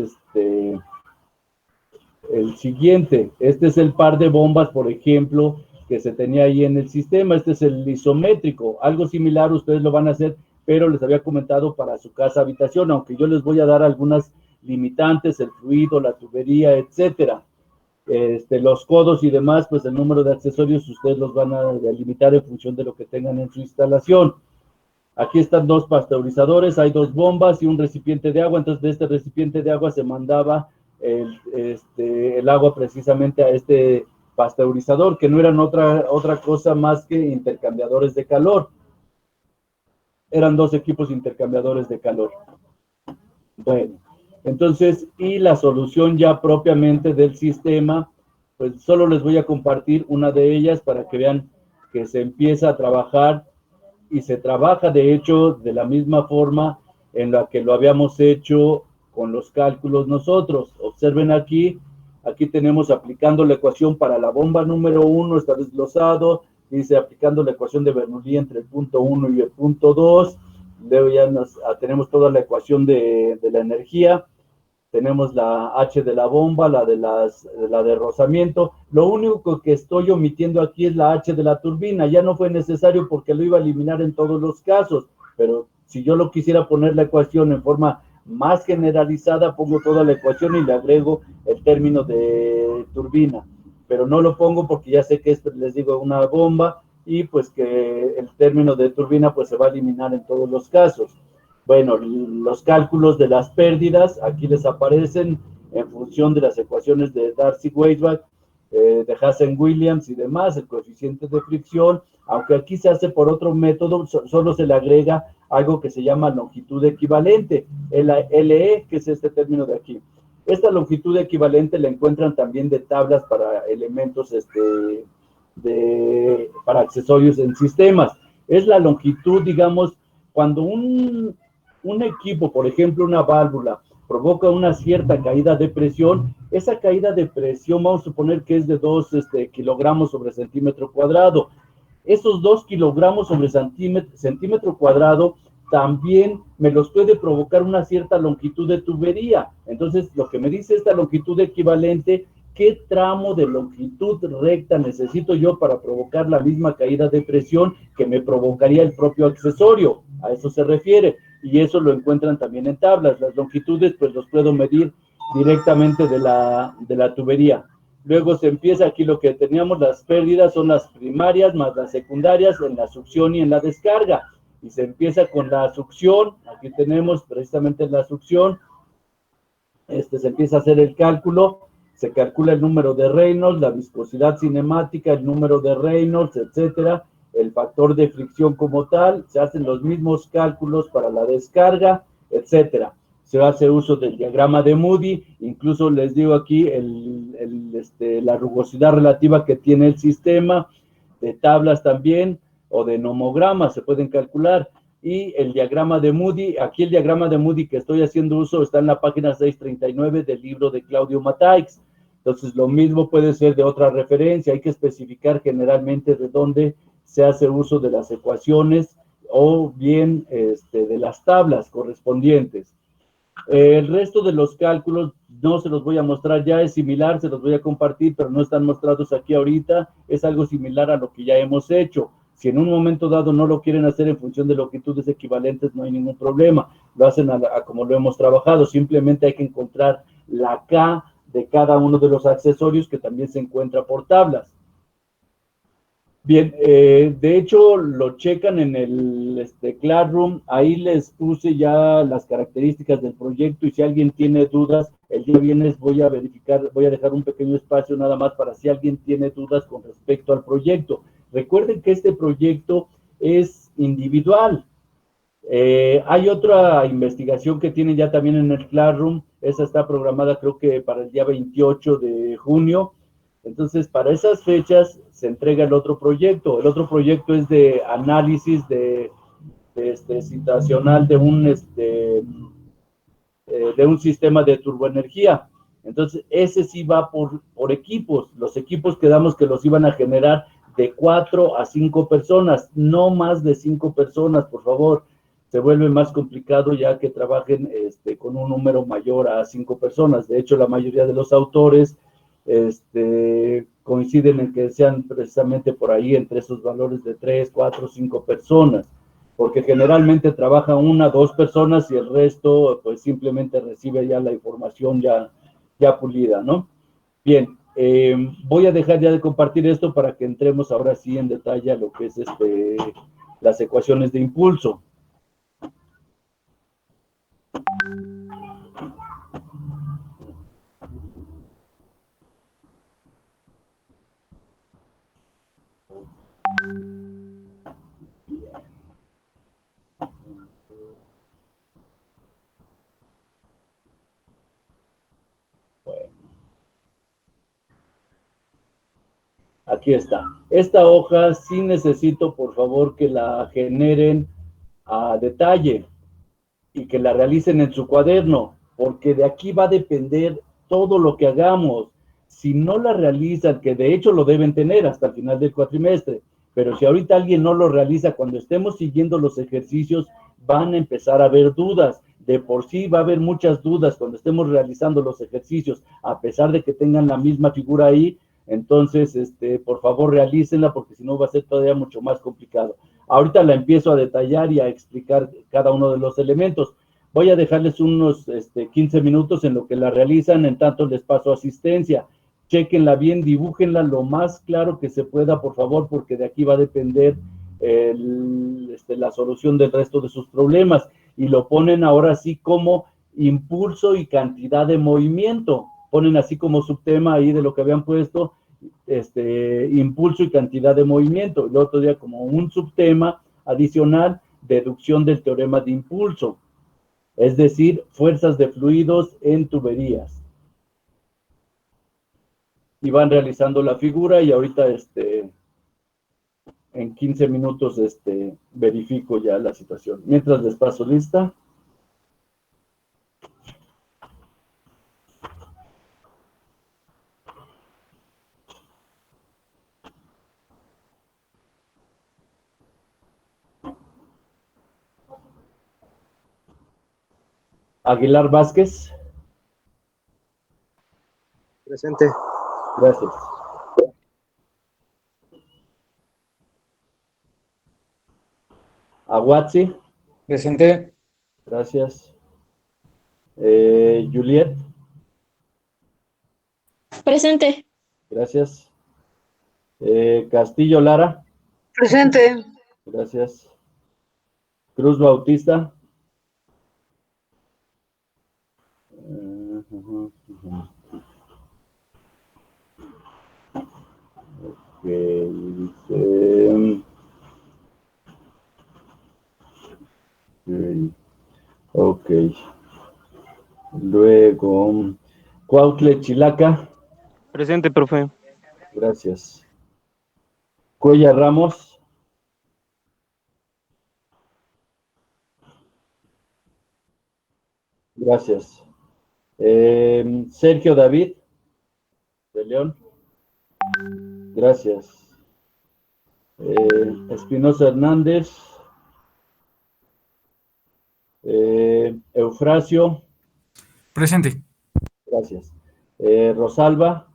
el siguiente. Este es el par de bombas, por ejemplo, que se tenía ahí en el sistema. Este es el isométrico. Algo similar ustedes lo van a hacer, pero les había comentado para su casa habitación, aunque yo les voy a dar algunas limitantes, el fluido, la tubería, etcétera. Los codos y demás, pues el número de accesorios ustedes los van a limitar en función de lo que tengan en su instalación. Aquí están dos pasteurizadores, hay dos bombas y un recipiente de agua. Entonces, de este recipiente de agua se mandaba el agua precisamente a este pasteurizador, que no eran otra cosa más que intercambiadores de calor. Eran dos equipos intercambiadores de calor. Bueno, entonces, y la solución ya propiamente del sistema, pues solo les voy a compartir una de ellas para que vean que se empieza a trabajar y se trabaja de hecho de la misma forma en la que lo habíamos hecho con los cálculos nosotros. Observen aquí tenemos aplicando la ecuación para la bomba número 1, está desglosado, dice aplicando la ecuación de Bernoulli entre el punto 1 y el punto 2, luego ya tenemos toda la ecuación de la energía. tenemos la H de la bomba, la de rozamiento. Lo único que estoy omitiendo aquí es la H de la turbina. Ya no fue necesario porque lo iba a eliminar en todos los casos, pero si yo lo quisiera poner la ecuación en forma más generalizada, pongo toda la ecuación y le agrego el término de turbina, pero no lo pongo porque ya sé que es, les digo, una bomba, y pues que el término de turbina pues se va a eliminar en todos los casos. Bueno, los cálculos de las pérdidas aquí les aparecen en función de las ecuaciones de Darcy-Weisbach, de Hazen-Williams y demás, el coeficiente de fricción, aunque aquí se hace por otro método, solo se le agrega algo que se llama longitud equivalente, LE, que es este término de aquí. Esta longitud equivalente la encuentran también de tablas para elementos, para accesorios en sistemas. Es la longitud, digamos, cuando un equipo, por ejemplo, una válvula, provoca una cierta caída de presión, esa caída de presión vamos a suponer que es de 2 kilogramos sobre centímetro cuadrado. Esos 2 kilogramos sobre centímetro cuadrado también me los puede provocar una cierta longitud de tubería. Entonces, lo que me dice esta longitud equivalente, ¿qué tramo de longitud recta necesito yo para provocar la misma caída de presión que me provocaría el propio accesorio? A eso se refiere, y eso lo encuentran también en tablas. Las longitudes, pues los puedo medir directamente de la tubería. Luego se empieza aquí lo que teníamos, las pérdidas son las primarias más las secundarias en la succión y en la descarga. Y se empieza con la succión, aquí tenemos precisamente la succión, se empieza a hacer el cálculo, se calcula el número de Reynolds, la viscosidad cinemática, el número de Reynolds, etcétera, el factor de fricción como tal, se hacen los mismos cálculos para la descarga, etcétera. Se hace uso del diagrama de Moody, incluso les digo aquí la rugosidad relativa que tiene el sistema, de tablas también, o de nomogramas se pueden calcular, y el diagrama de Moody, aquí el diagrama de Moody que estoy haciendo uso está en la página 639 del libro de Claudio Mataix. Entonces lo mismo puede ser de otra referencia, hay que especificar generalmente de dónde se hace uso de las ecuaciones o bien de las tablas correspondientes. El resto de los cálculos no se los voy a mostrar, ya es similar, se los voy a compartir, pero no están mostrados aquí ahorita, es algo similar a lo que ya hemos hecho. Si en un momento dado no lo quieren hacer en función de longitudes equivalentes, no hay ningún problema, lo hacen como lo hemos trabajado, simplemente hay que encontrar la K de cada uno de los accesorios que también se encuentra por tablas. Bien, de hecho lo checan en el Classroom, ahí les puse ya las características del proyecto y si alguien tiene dudas, el día viernes voy a verificar, voy a dejar un pequeño espacio nada más para si alguien tiene dudas con respecto al proyecto. Recuerden que este proyecto es individual. Hay otra investigación que tienen ya también en el Classroom, esa está programada creo que para el día 28 de junio, entonces para esas fechas se entrega el otro proyecto. El otro proyecto es de análisis situacional de un sistema de turboenergía. Entonces ese sí va por equipos. Los equipos quedamos que los iban a generar de 4 a 5 personas, no más de 5 personas, por favor. Se vuelve más complicado ya que trabajen con un número mayor a 5 personas. De hecho, la mayoría de los autores coinciden en que sean precisamente por ahí entre esos valores de 3, 4, 5 personas, porque generalmente trabajan 1, 2 personas y el resto pues simplemente recibe ya la información ya pulida, ¿no? Bien, voy a dejar ya de compartir esto para que entremos ahora sí en detalle a lo que es las ecuaciones de impulso. Aquí está. Esta hoja sí necesito, por favor, que la generen a detalle y que la realicen en su cuaderno, porque de aquí va a depender todo lo que hagamos. Si no la realizan, que de hecho lo deben tener hasta el final del cuatrimestre, pero si ahorita alguien no lo realiza, cuando estemos siguiendo los ejercicios, van a empezar a haber dudas. de por sí va a haber muchas dudas cuando estemos realizando los ejercicios, a pesar de que tengan la misma figura ahí, entonces, por favor, realícenla porque si no va a ser todavía mucho más complicado. Ahorita la empiezo a detallar y a explicar cada uno de los elementos. Voy a dejarles unos 15 minutos en lo que la realizan, en tanto les paso asistencia. Chequenla bien, dibújenla lo más claro que se pueda, por favor, porque de aquí va a depender la solución del resto de sus problemas. Y lo ponen ahora sí como impulso y cantidad de movimiento. Ponen así como subtema ahí de lo que habían puesto, impulso y cantidad de movimiento. El otro día como un subtema adicional, deducción del teorema de impulso. Es decir, fuerzas de fluidos en tuberías. Y van realizando la figura y ahorita en 15 minutos verifico ya la situación. Mientras les paso lista. Aguilar Vázquez. Presente. Gracias. Aguazzi. Presente. Gracias. Juliet. Presente. Gracias. Castillo Lara. Presente. Gracias. Cruz Bautista. Ok. Luego, Cuautle Chilaca. Presente, profe. Gracias. Cuella Ramos. Gracias. Sergio David de León. Gracias. Espinosa Hernández. Eufrasio. Presente. Gracias. Rosalba.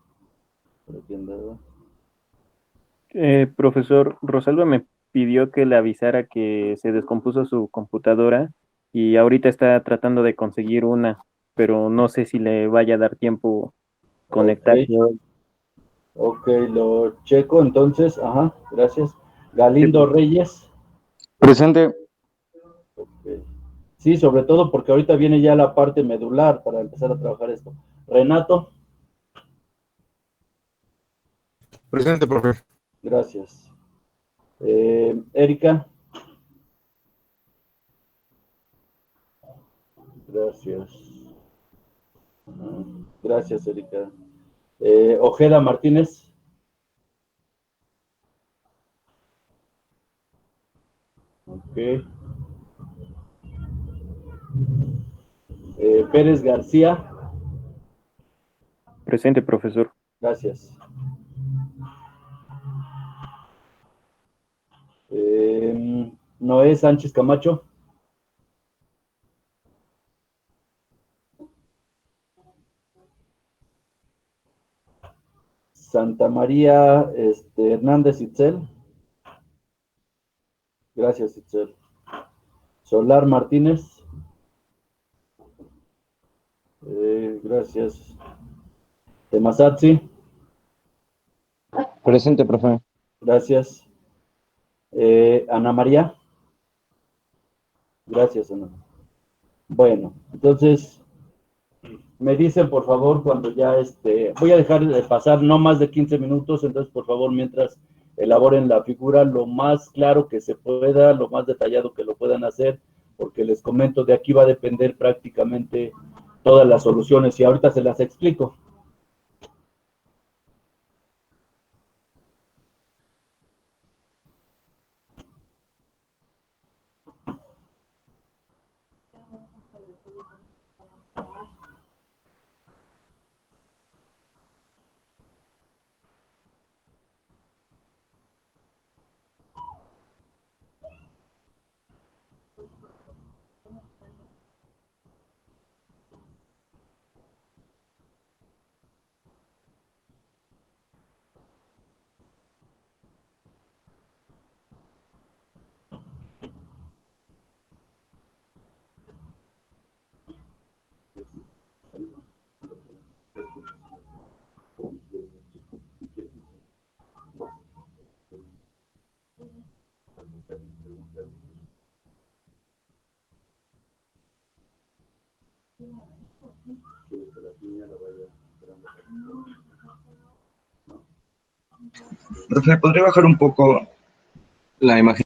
Profesor, Rosalba me pidió que le avisara que se descompuso su computadora y ahorita está tratando de conseguir una, pero no sé si le vaya a dar tiempo conectarse. Ok, lo checo entonces. Ajá, gracias. Galindo Reyes. Presente. Okay. Sí, sobre todo porque ahorita viene ya la parte medular para empezar a trabajar esto. Renato. Presente, profe. Gracias. Erika. Gracias. Gracias, Erika. Ojeda Martínez. Ok. Pérez García. Presente, profesor. Gracias. Noé Sánchez Camacho. Santa María Hernández Itzel. Gracias, Itzel. Solar Martínez. Gracias. Temazatzi. Presente, profe. Gracias. Ana María. Gracias, Ana. Bueno, entonces me dicen por favor cuando ya voy a dejar de pasar no más de 15 minutos, entonces por favor mientras elaboren la figura lo más claro que se pueda, lo más detallado que lo puedan hacer, porque les comento, de aquí va a depender prácticamente todas las soluciones y ahorita se las explico. Profe, ¿podría bajar un poco la imagen?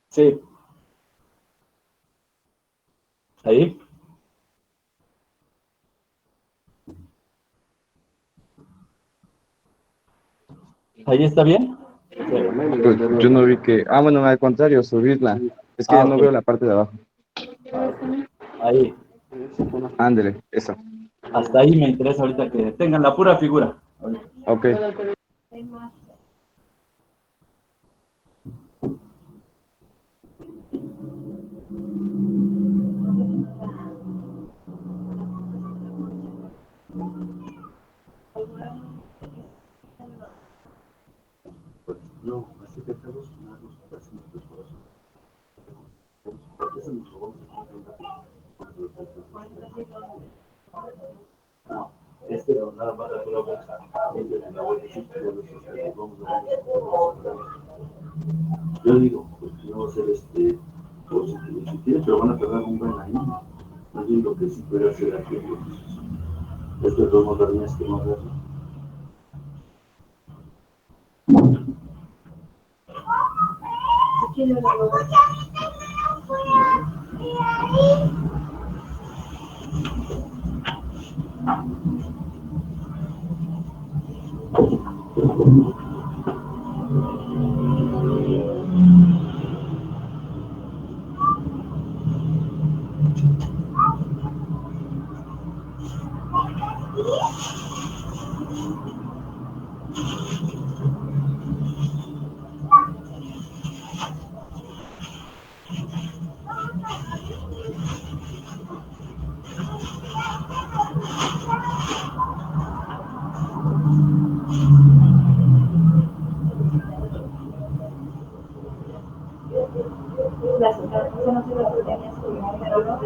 Sí. Ahí. ¿Ahí está bien? Sí. Pues yo no vi que... Ah, bueno, al contrario, subirla. Es que ya no Ok. veo la parte de abajo. Ahí. Ándele, eso. Hasta ahí me interesa ahorita que tengan la pura figura. Ahorita. Ok. No, así que todos no, este no, nada más la pura bolsa. Yo digo, pues no va a ser positivo si quiere, pero van a tardar un buen año. Más bien lo que sí puede hacer aquí, pues, estos dos modernos que no verlo. Las otras personas se las tenían su pero no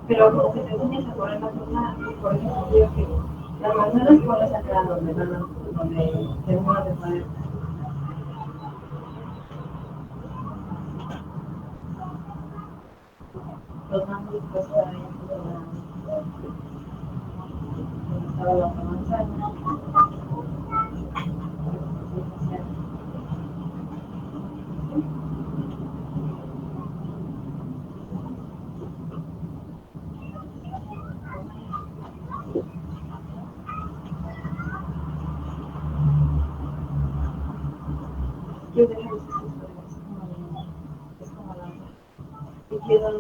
pero como que te enseñas a poner la cosa, por ejemplo, digo que las manzanas pones acá donde terminas de poner. Los mangos pues para ahí estaba la otra manzana. Yo dejo esas historias es como la y quedan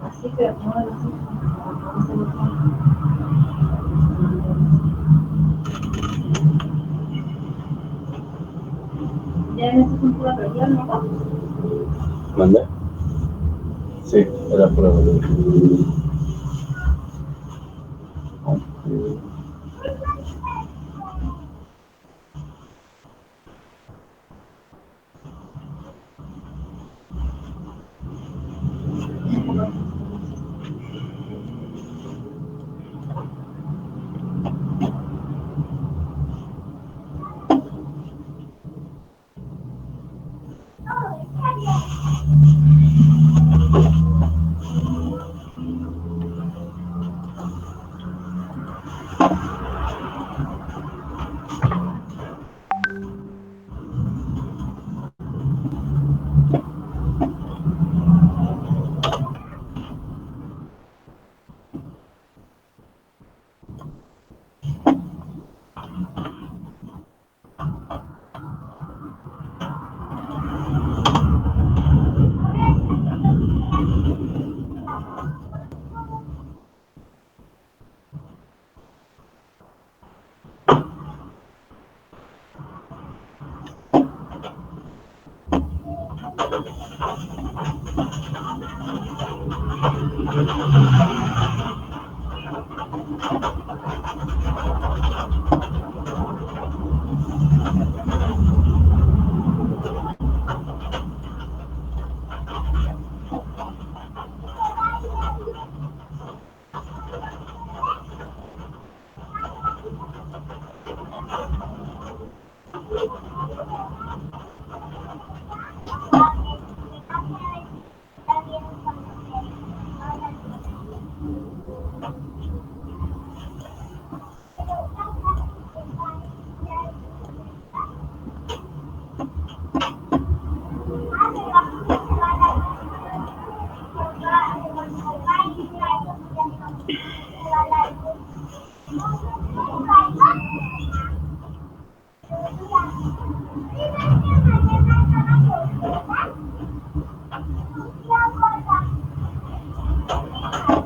Así que no, ya en este punto la región, ¿no? ¿Mande? Sí, era prueba de...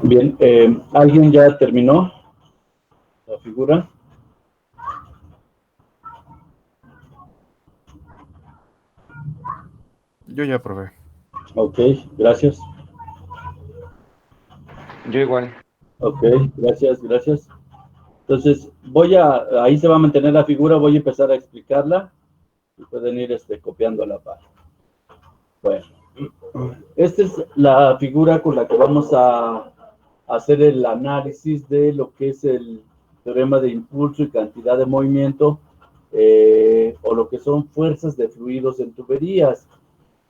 Bien, ¿alguien ya terminó la figura? Yo ya probé. Ok, gracias. Yo igual. Ok, gracias. Entonces, ahí se va a mantener la figura, voy a empezar a explicarla y pueden ir copiando a la par. Bueno, esta es la figura con la que vamos a hacer el análisis de lo que es el teorema de impulso y cantidad de movimiento, o lo que son fuerzas de fluidos en tuberías.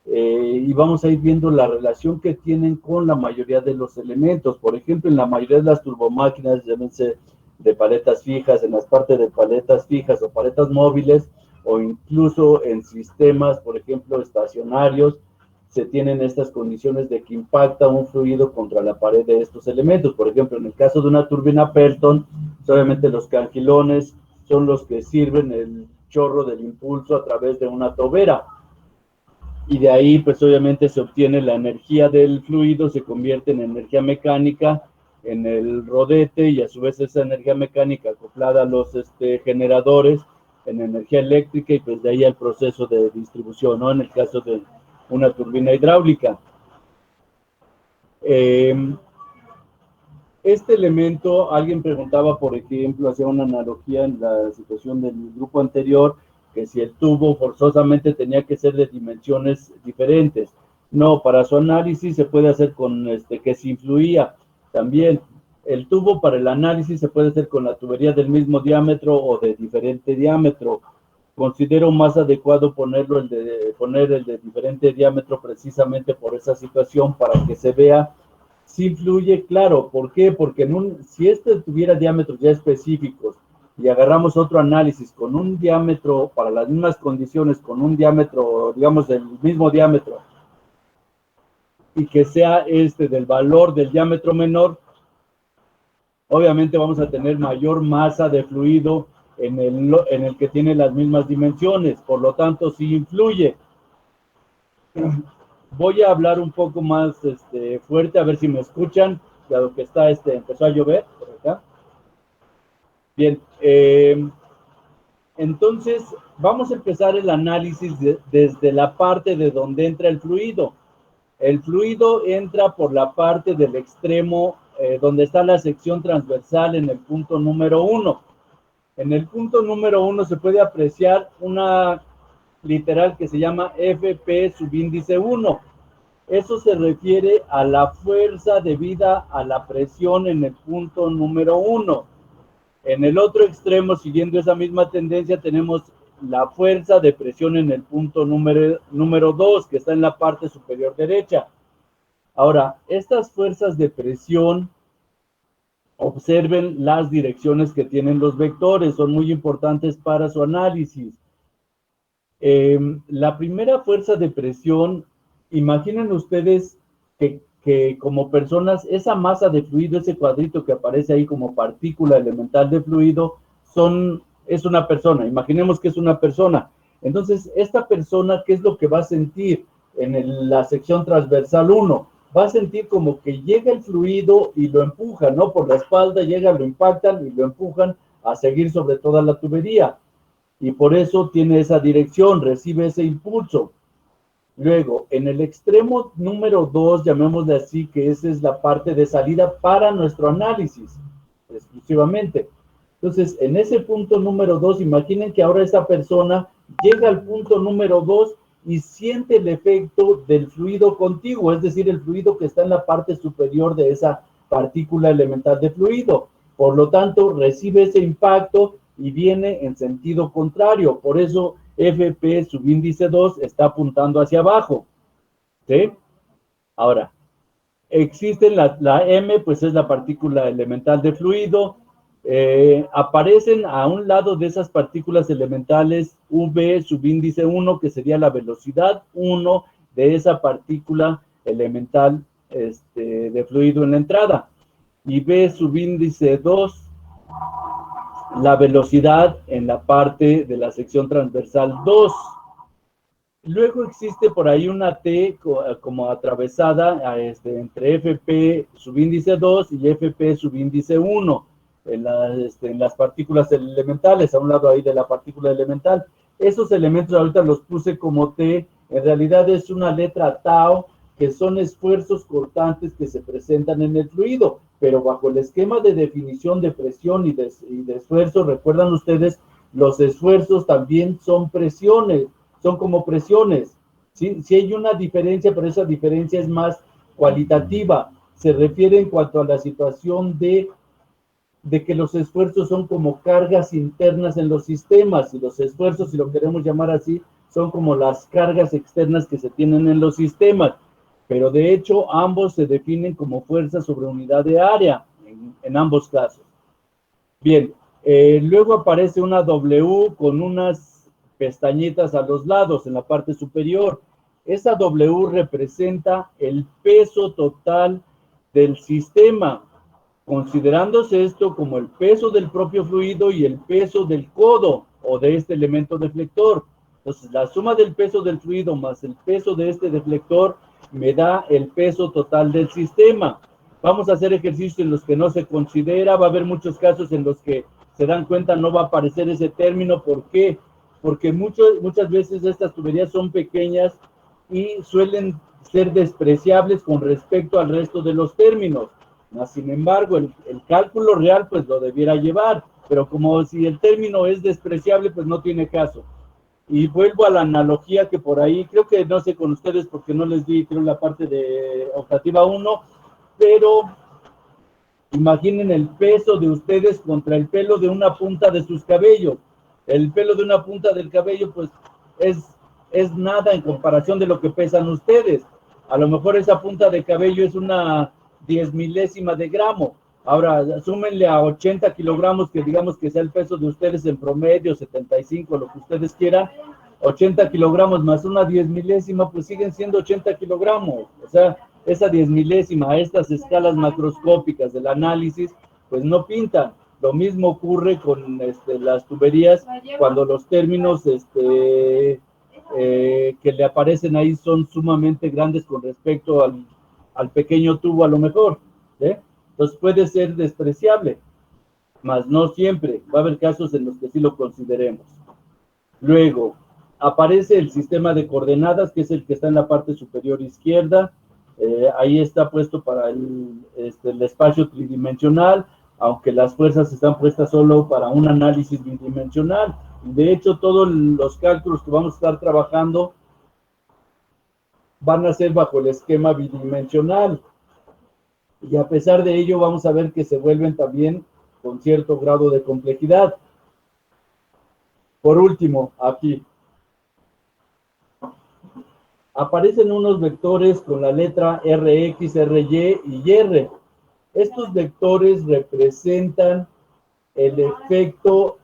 Y vamos a ir viendo la relación que tienen con la mayoría de los elementos. Por ejemplo, en la mayoría de las turbomáquinas, llámense de paletas fijas, en las partes de paletas fijas o paletas móviles, o incluso en sistemas, por ejemplo, estacionarios, se tienen estas condiciones de que impacta un fluido contra la pared de estos elementos. Por ejemplo, en el caso de una turbina Pelton, obviamente los cangilones son los que sirven el chorro del impulso a través de una tobera. Y de ahí, pues obviamente se obtiene la energía del fluido, se convierte en energía mecánica en el rodete, y a su vez esa energía mecánica acoplada a los generadores en energía eléctrica, y pues de ahí el proceso de distribución, ¿no? En el caso de una turbina hidráulica. Este elemento, alguien preguntaba, por ejemplo, hacía una analogía en la situación del grupo anterior, que si el tubo forzosamente tenía que ser de dimensiones diferentes. No, para su análisis se puede hacer con que se influía. También el tubo para el análisis se puede hacer con la tubería del mismo diámetro o de diferente diámetro. Considero más adecuado poner el de diferente diámetro precisamente por esa situación, para que se vea si fluye, claro. ¿Por qué? Porque si tuviera diámetros ya específicos y agarramos otro análisis con un diámetro, para las mismas condiciones, con un diámetro, digamos, del mismo diámetro, y que sea del valor del diámetro menor, obviamente vamos a tener mayor masa de fluido en el que tiene las mismas dimensiones, por lo tanto sí influye. Voy a hablar un poco más fuerte, a ver si me escuchan, dado que empezó a llover por acá. Bien, entonces vamos a empezar el análisis desde la parte de donde entra el fluido. El fluido entra por la parte del extremo donde está la sección transversal en el punto número 1. En el punto número 1 se puede apreciar una literal que se llama FP subíndice 1. Eso se refiere a la fuerza debida a la presión en el punto número 1. En el otro extremo, siguiendo esa misma tendencia, tenemos la fuerza de presión en el punto número 2, que está en la parte superior derecha. Ahora, estas fuerzas de presión, observen las direcciones que tienen los vectores, son muy importantes para su análisis. La primera fuerza de presión, imaginen ustedes que como personas, esa masa de fluido, ese cuadrito que aparece ahí como partícula elemental de fluido, es una persona. Imaginemos que es una persona. Entonces, esta persona, ¿qué es lo que va a sentir en la sección transversal 1? Va a sentir como que llega el fluido y lo empuja, ¿no? Por la espalda llega, lo impactan y lo empujan a seguir sobre toda la tubería. Y por eso tiene esa dirección, recibe ese impulso. Luego, en el extremo número 2, llamémosle así, que esa es la parte de salida para nuestro análisis, exclusivamente. Entonces, en ese punto número 2, imaginen que ahora esa persona llega al punto número 2 y siente el efecto del fluido contiguo, es decir, el fluido que está en la parte superior de esa partícula elemental de fluido. Por lo tanto, recibe ese impacto y viene en sentido contrario. Por eso, FP subíndice 2 está apuntando hacia abajo. ¿Sí? Ahora, existe la M, pues es la partícula elemental de fluido. Aparecen a un lado de esas partículas elementales V subíndice 1, que sería la velocidad 1 de esa partícula elemental de fluido en la entrada. Y V subíndice 2, la velocidad en la parte de la sección transversal 2. Luego existe por ahí una T como atravesada entre FP subíndice 2 y FP subíndice 1 en las partículas elementales, a un lado ahí de la partícula elemental. Esos elementos ahorita los puse como T, en realidad es una letra tau, que son esfuerzos cortantes que se presentan en el fluido, pero bajo el esquema de definición de presión y de esfuerzo, recuerdan ustedes, los esfuerzos también son presiones, son como presiones. ¿Sí? Sí hay una diferencia, pero esa diferencia es más cualitativa. Se refiere en cuanto a la situación de que los esfuerzos son como cargas internas en los sistemas, y los esfuerzos, si lo queremos llamar así, son como las cargas externas que se tienen en los sistemas. Pero de hecho, ambos se definen como fuerza sobre unidad de área, en ambos casos. Bien, luego aparece una W con unas pestañitas a los lados, en la parte superior. Esa W representa el peso total del sistema, considerándose esto como el peso del propio fluido y el peso del codo o de este elemento deflector. Entonces, la suma del peso del fluido más el peso de este deflector me da el peso total del sistema. Vamos a hacer ejercicios en los que no se considera, va a haber muchos casos en los que se dan cuenta no va a aparecer ese término. ¿Por qué? Porque muchas veces estas tuberías son pequeñas y suelen ser despreciables con respecto al resto de los términos. Sin embargo, el cálculo real pues lo debiera llevar, pero como si el término es despreciable, pues no tiene caso. Y vuelvo a la analogía que por ahí, creo que no sé con ustedes porque no les di, creo, la parte de optativa 1, pero imaginen el peso de ustedes contra el pelo de una punta de sus cabellos. El pelo de una punta del cabello, pues, es nada en comparación de lo que pesan ustedes. A lo mejor esa punta de cabello es una 10 milésima de gramo, Ahora, súmenle a 80 kilogramos, que digamos que sea el peso de ustedes en promedio, 75, lo que ustedes quieran, 80 kilogramos más una 10 milésima, pues siguen siendo 80 kilogramos. O sea, esa 10 milésima a estas escalas macroscópicas del análisis, pues no pintan. Lo mismo ocurre con las tuberías cuando los términos que le aparecen ahí son sumamente grandes con respecto al pequeño tubo a lo mejor, ¿sí? Entonces puede ser despreciable, mas no siempre. Va a haber casos en los que sí lo consideremos. Luego, aparece el sistema de coordenadas, que es el que está en la parte superior izquierda. Ahí está puesto para el espacio tridimensional, aunque las fuerzas están puestas solo para un análisis bidimensional. De hecho, todos los cálculos que vamos a estar trabajando van a ser bajo el esquema bidimensional. Y a pesar de ello, vamos a ver que se vuelven también con cierto grado de complejidad. Por último, aquí aparecen unos vectores con la letra RX, RY y R. Estos vectores representan el efecto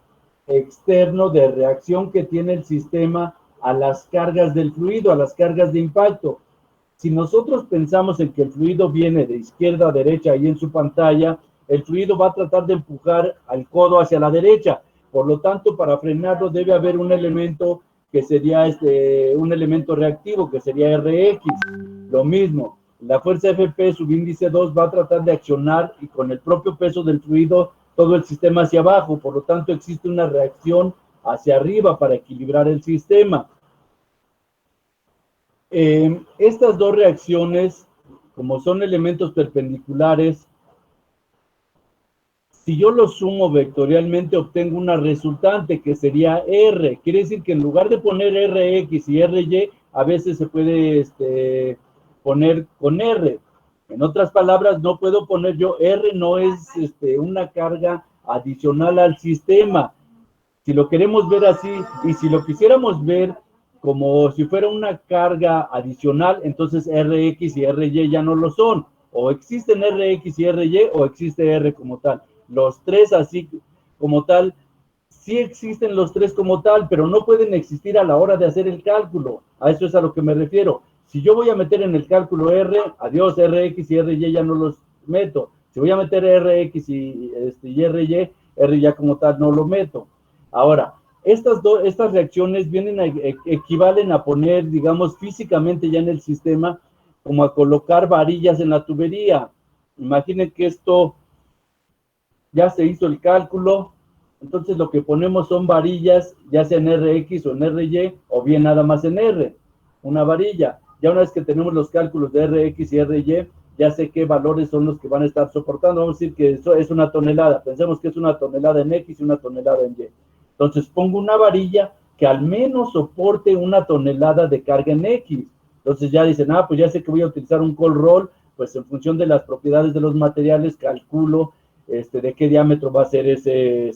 externo de reacción que tiene el sistema a las cargas del fluido, a las cargas de impacto. Si nosotros pensamos en que el fluido viene de izquierda a derecha ahí en su pantalla, el fluido va a tratar de empujar al codo hacia la derecha. Por lo tanto, para frenarlo debe haber un elemento que sería un elemento reactivo, que sería RX. Lo mismo, la fuerza FP subíndice 2 va a tratar de accionar y con el propio peso del fluido todo el sistema hacia abajo. Por lo tanto, existe una reacción hacia arriba para equilibrar el sistema. Estas dos reacciones, como son elementos perpendiculares, si yo los sumo vectorialmente obtengo una resultante que sería R. Quiere decir que en lugar de poner RX y RY, a veces se puede poner con R. En otras palabras, no puedo poner yo R, no es una carga adicional al sistema. Si lo queremos ver así, y si lo quisiéramos ver como si fuera una carga adicional, entonces RX y RY ya no lo son. O existen RX y RY o existe R como tal. Los tres así como tal, sí existen los tres como tal, pero no pueden existir a la hora de hacer el cálculo. A eso es a lo que me refiero. Si yo voy a meter en el cálculo R, adiós, RX y RY ya no los meto. Si voy a meter RX y RY, R ya como tal no lo meto. Ahora, estas reacciones equivalen a poner, digamos, físicamente ya en el sistema, como a colocar varillas en la tubería. Imaginen que esto ya se hizo el cálculo, entonces lo que ponemos son varillas, ya sea en RX o en RY, o bien nada más en R, una varilla. Ya una vez que tenemos los cálculos de RX y RY, ya sé qué valores son los que van a estar soportando. Vamos a decir que eso es una tonelada, pensemos que es una tonelada en X y una tonelada en Y. Entonces pongo una varilla que al menos soporte una tonelada de carga en X. Entonces ya dicen, pues ya sé que voy a utilizar un cold roll, pues en función de las propiedades de los materiales calculo de qué diámetro va a ser ese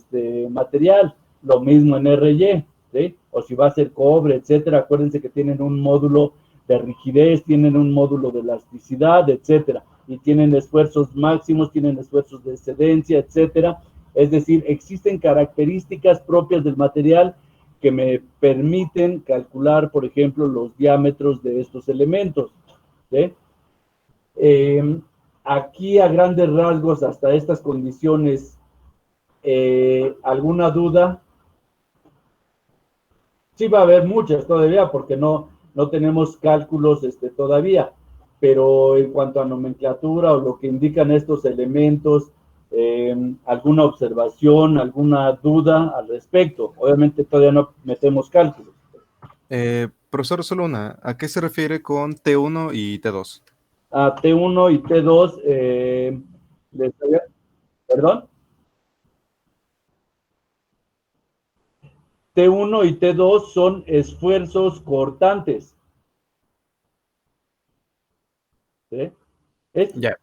material. Lo mismo en RY, ¿sí? O si va a ser cobre, etcétera. Acuérdense que tienen un módulo de rigidez, tienen un módulo de elasticidad, etcétera. Y tienen esfuerzos máximos, tienen esfuerzos de excedencia, etcétera. Es decir, existen características propias del material que me permiten calcular, por ejemplo, los diámetros de estos elementos, ¿sí? Aquí a grandes rasgos, hasta estas condiciones, ¿alguna duda? Sí va a haber muchas todavía, porque no tenemos cálculos todavía, pero en cuanto a nomenclatura o lo que indican estos elementos, ¿alguna observación, alguna duda al respecto? Obviamente todavía no metemos cálculos. Profesor, solo una. ¿A qué se refiere con T1 y T2? A T1 y T2, ¿perdón? T1 y T2 son esfuerzos cortantes. ¿Sí? Ya.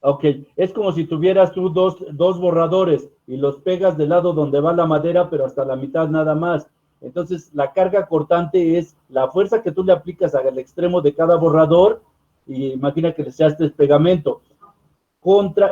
Ok, es como si tuvieras tú dos borradores y los pegas del lado donde va la madera, pero hasta la mitad nada más. Entonces, la carga cortante es la fuerza que tú le aplicas al extremo de cada borrador, y imagina que le echaste pegamento.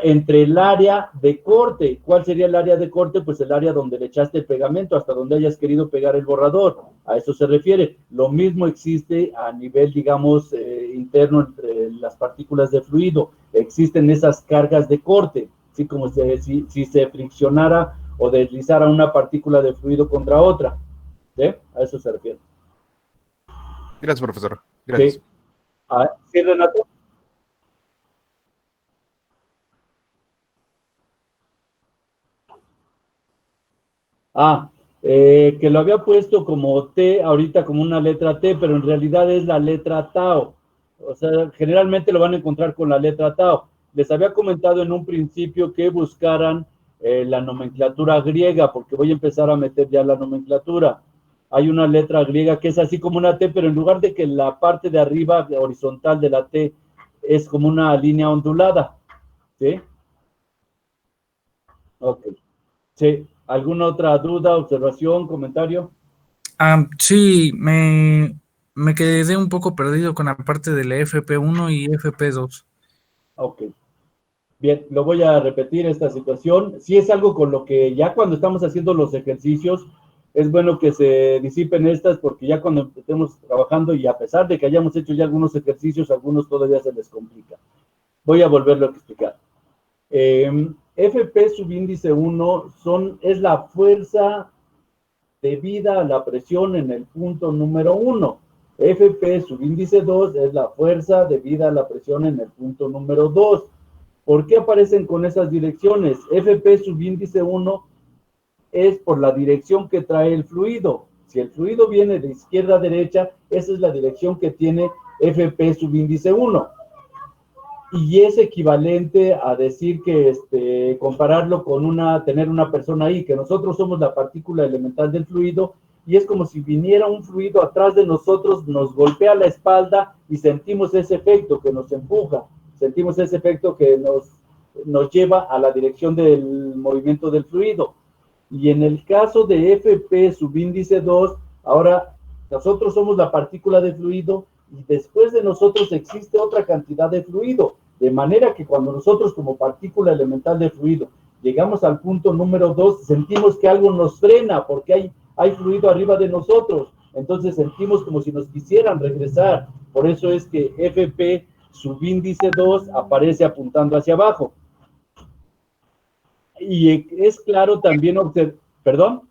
entre el área de corte. ¿Cuál sería el área de corte? Pues el área donde le echaste el pegamento, hasta donde hayas querido pegar el borrador. A eso se refiere. Lo mismo existe a nivel, digamos, interno entre las partículas de fluido. Existen esas cargas de corte, así como si se friccionara o deslizara una partícula de fluido contra otra. ¿Sí? A eso se refiere. Gracias, profesor. Gracias. Sí. ¿Sí, Renato? Que lo había puesto como T, ahorita como una letra T, pero en realidad es la letra Tau. O sea, generalmente lo van a encontrar con la letra Tau. Les había comentado en un principio que buscaran la nomenclatura griega, porque voy a empezar a meter ya la nomenclatura. Hay una letra griega que es así como una T, pero en lugar de que la parte de arriba horizontal de la T es como una línea ondulada. ¿Sí? Ok. Sí. ¿Alguna otra duda, observación, comentario? Sí, me quedé un poco perdido con la parte de la FP1 y FP2. Ok. Bien, lo voy a repetir esta situación. Si es algo con lo que ya cuando estamos haciendo los ejercicios, es bueno que se disipen estas, porque ya cuando estemos trabajando y a pesar de que hayamos hecho ya algunos ejercicios, algunos todavía se les complica. Voy a volverlo a explicar. FP subíndice 1 es la fuerza debida a la presión en el punto número 1. FP subíndice 2 es la fuerza debida a la presión en el punto número 2. ¿Por qué aparecen con esas direcciones? FP subíndice 1 es por la dirección que trae el fluido. Si el fluido viene de izquierda a derecha, esa es la dirección que tiene FP subíndice 1. Y es equivalente a decir que compararlo con tener una persona ahí, que nosotros somos la partícula elemental del fluido, y es como si viniera un fluido atrás de nosotros, nos golpea la espalda y sentimos ese efecto que nos empuja, sentimos ese efecto que nos lleva a la dirección del movimiento del fluido. Y en el caso de FP subíndice 2, ahora nosotros somos la partícula de fluido y después de nosotros existe otra cantidad de fluido, de manera que cuando nosotros como partícula elemental de fluido llegamos al punto número 2, sentimos que algo nos frena porque hay fluido arriba de nosotros, entonces sentimos como si nos quisieran regresar. Por eso es que FP subíndice 2 aparece apuntando hacia abajo. Y es claro también ¿Perdón?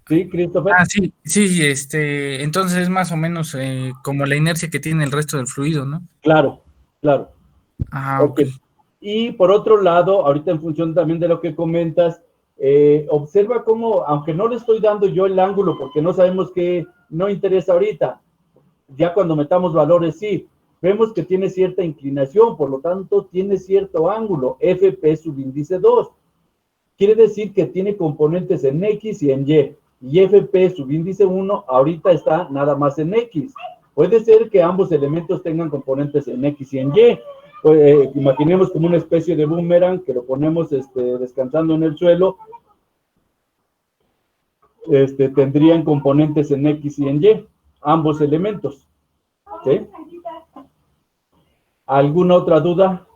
¿Sí, Christopher? Sí, entonces es más o menos como la inercia que tiene el resto del fluido, ¿no? Claro. Ok. Y por otro lado, ahorita en función también de lo que comentas, observa cómo, aunque no le estoy dando yo el ángulo porque no sabemos qué no interesa ahorita, ya cuando metamos valores sí, vemos que tiene cierta inclinación, por lo tanto tiene cierto ángulo, FP subíndice 2. Quiere decir que tiene componentes en X y en Y. Y FP subíndice 1 ahorita está nada más en X. Puede ser que ambos elementos tengan componentes en X y en Y. Pues, imaginemos como una especie de boomerang que lo ponemos descansando en el suelo. Tendrían componentes en X y en Y, ambos elementos. ¿Sí? ¿Alguna otra duda?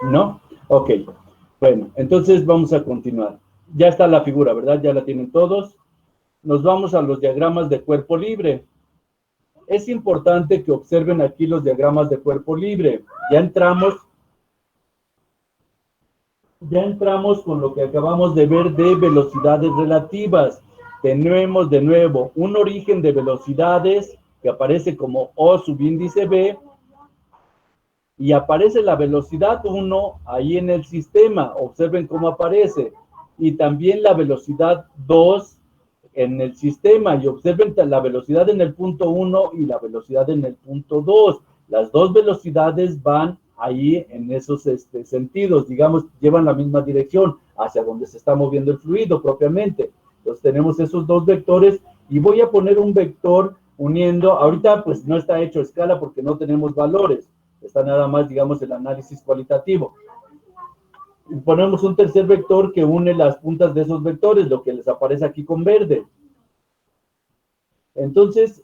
¿No? Ok. Bueno, entonces vamos a continuar. Ya está la figura, ¿verdad? Ya la tienen todos. Nos vamos a los diagramas de cuerpo libre. Es importante que observen aquí los diagramas de cuerpo libre. Ya entramos con lo que acabamos de ver de velocidades relativas. Tenemos de nuevo un origen de velocidades que aparece como O subíndice B, y aparece la velocidad 1 ahí en el sistema, observen cómo aparece, y también la velocidad 2 en el sistema, y observen la velocidad en el punto 1 y la velocidad en el punto 2. Las dos velocidades van ahí en esos sentidos, digamos, llevan la misma dirección hacia donde se está moviendo el fluido propiamente. Entonces tenemos esos dos vectores, y voy a poner un vector uniendo, ahorita pues no está hecho a escala porque no tenemos valores, está nada más, digamos, el análisis cualitativo. Y ponemos un tercer vector que une las puntas de esos vectores, lo que les aparece aquí con verde. Entonces,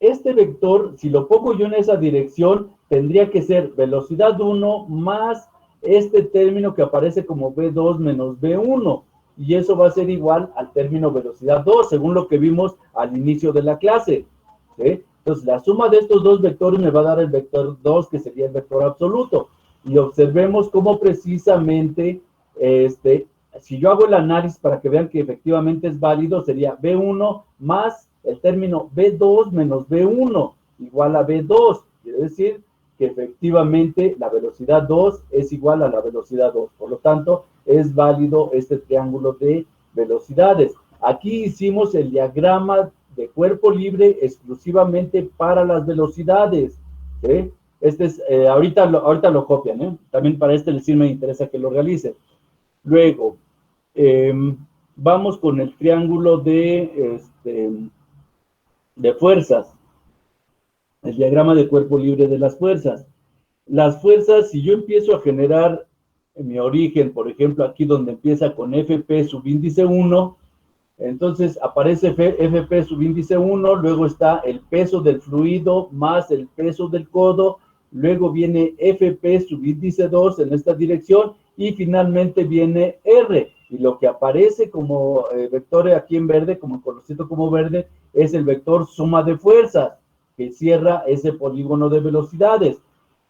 este vector, si lo pongo yo en esa dirección, tendría que ser velocidad 1 más este término que aparece como V2 menos V1. Y eso va a ser igual al término velocidad 2, según lo que vimos al inicio de la clase. ¿Sí? Entonces, la suma de estos dos vectores me va a dar el vector 2, que sería el vector absoluto. Y observemos cómo precisamente, si yo hago el análisis para que vean que efectivamente es válido, sería V1 más el término V2 menos V1 igual a V2. Quiere decir que efectivamente la velocidad 2 es igual a la velocidad 2. Por lo tanto, es válido este triángulo de velocidades. Aquí hicimos el diagrama de cuerpo libre exclusivamente para las velocidades. ¿Sí? Este es, ahorita lo copian, ¿eh? También para este sí me interesa que lo realicen. Luego, vamos con el triángulo de fuerzas, el diagrama de cuerpo libre de las fuerzas. Las fuerzas, si yo empiezo a generar mi origen, por ejemplo, aquí donde empieza con FP subíndice 1, entonces aparece FP subíndice 1, luego está el peso del fluido más el peso del codo, luego viene FP subíndice 2 en esta dirección y finalmente viene R. Y lo que aparece como vector aquí en verde, como conocido como verde, es el vector suma de fuerzas, que cierra ese polígono de velocidades.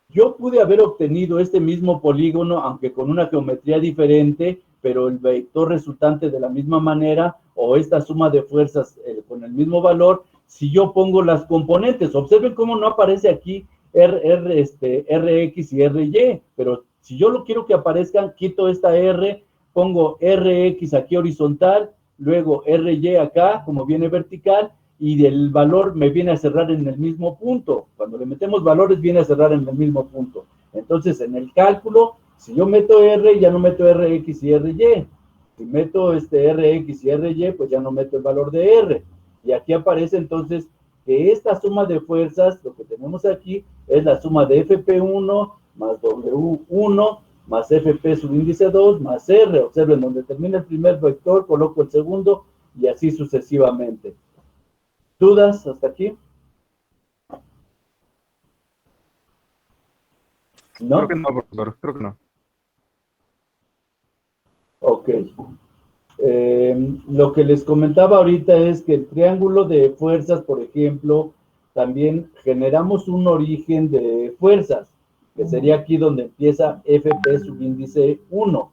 Yo pude haber obtenido este mismo polígono, aunque con una geometría diferente, pero el vector resultante de la misma manera, o esta suma de fuerzas con el mismo valor, si yo pongo las componentes. Observen cómo no aparece aquí Rx y Ry, pero si yo lo quiero que aparezcan, quito esta R, pongo Rx aquí horizontal, luego Ry acá, como viene vertical, y el valor me viene a cerrar en el mismo punto. Cuando le metemos valores, viene a cerrar en el mismo punto. Entonces, en el cálculo, si yo meto R, ya no meto Rx y Ry. Si meto Rx y Ry, pues ya no meto el valor de R. Y aquí aparece entonces que esta suma de fuerzas, lo que tenemos aquí, es la suma de Fp1 más W1 más Fp subíndice 2 más R. Observen, donde termina el primer vector, coloco el segundo y así sucesivamente. ¿Dudas hasta aquí? Creo ¿No? que no, profesor, creo que no. Ok. Lo que les comentaba ahorita es que el triángulo de fuerzas, por ejemplo, también generamos un origen de fuerzas, que sería aquí donde empieza Fp subíndice 1.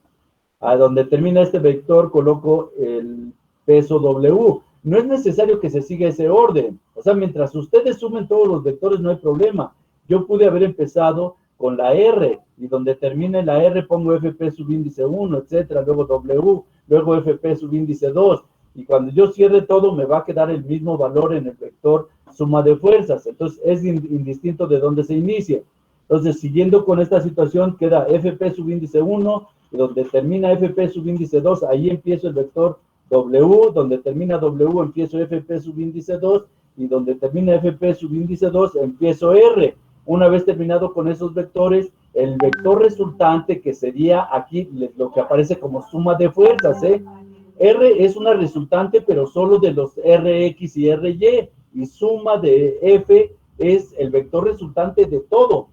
A donde termina este vector coloco el peso W. No es necesario que se siga ese orden. O sea, mientras ustedes sumen todos los vectores no hay problema. Yo pude haber empezado con la R y donde termine la R pongo Fp subíndice 1, etcétera, luego W, luego Fp subíndice 2 y cuando yo cierre todo me va a quedar el mismo valor en el vector suma de fuerzas. Entonces es indistinto de dónde se inicie. Entonces, siguiendo con esta situación, queda Fp subíndice 1, donde termina Fp subíndice 2, ahí empiezo el vector W, donde termina W empiezo Fp subíndice 2, y donde termina Fp subíndice 2 empiezo R. Una vez terminado con esos vectores, el vector resultante, que sería aquí lo que aparece como suma de fuerzas, R es una resultante, pero solo de los Rx y Ry, y suma de F es el vector resultante de todo.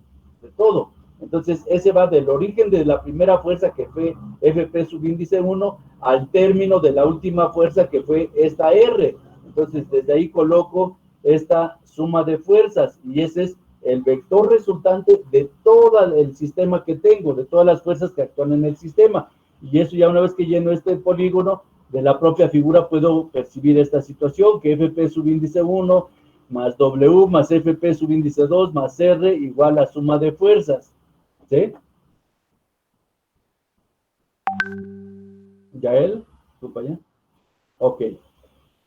Entonces, ese va del origen de la primera fuerza, que fue Fp subíndice 1, al término de la última fuerza, que fue esta R. Entonces, desde ahí coloco esta suma de fuerzas, y ese es el vector resultante de todo el sistema que tengo, de todas las fuerzas que actúan en el sistema. Y eso ya una vez que lleno este polígono, de la propia figura puedo percibir esta situación, que Fp subíndice 1 más W más Fp subíndice 2 más R igual a suma de fuerzas. ¿Sí? ¿Yael? ¿Tú para allá? Ok.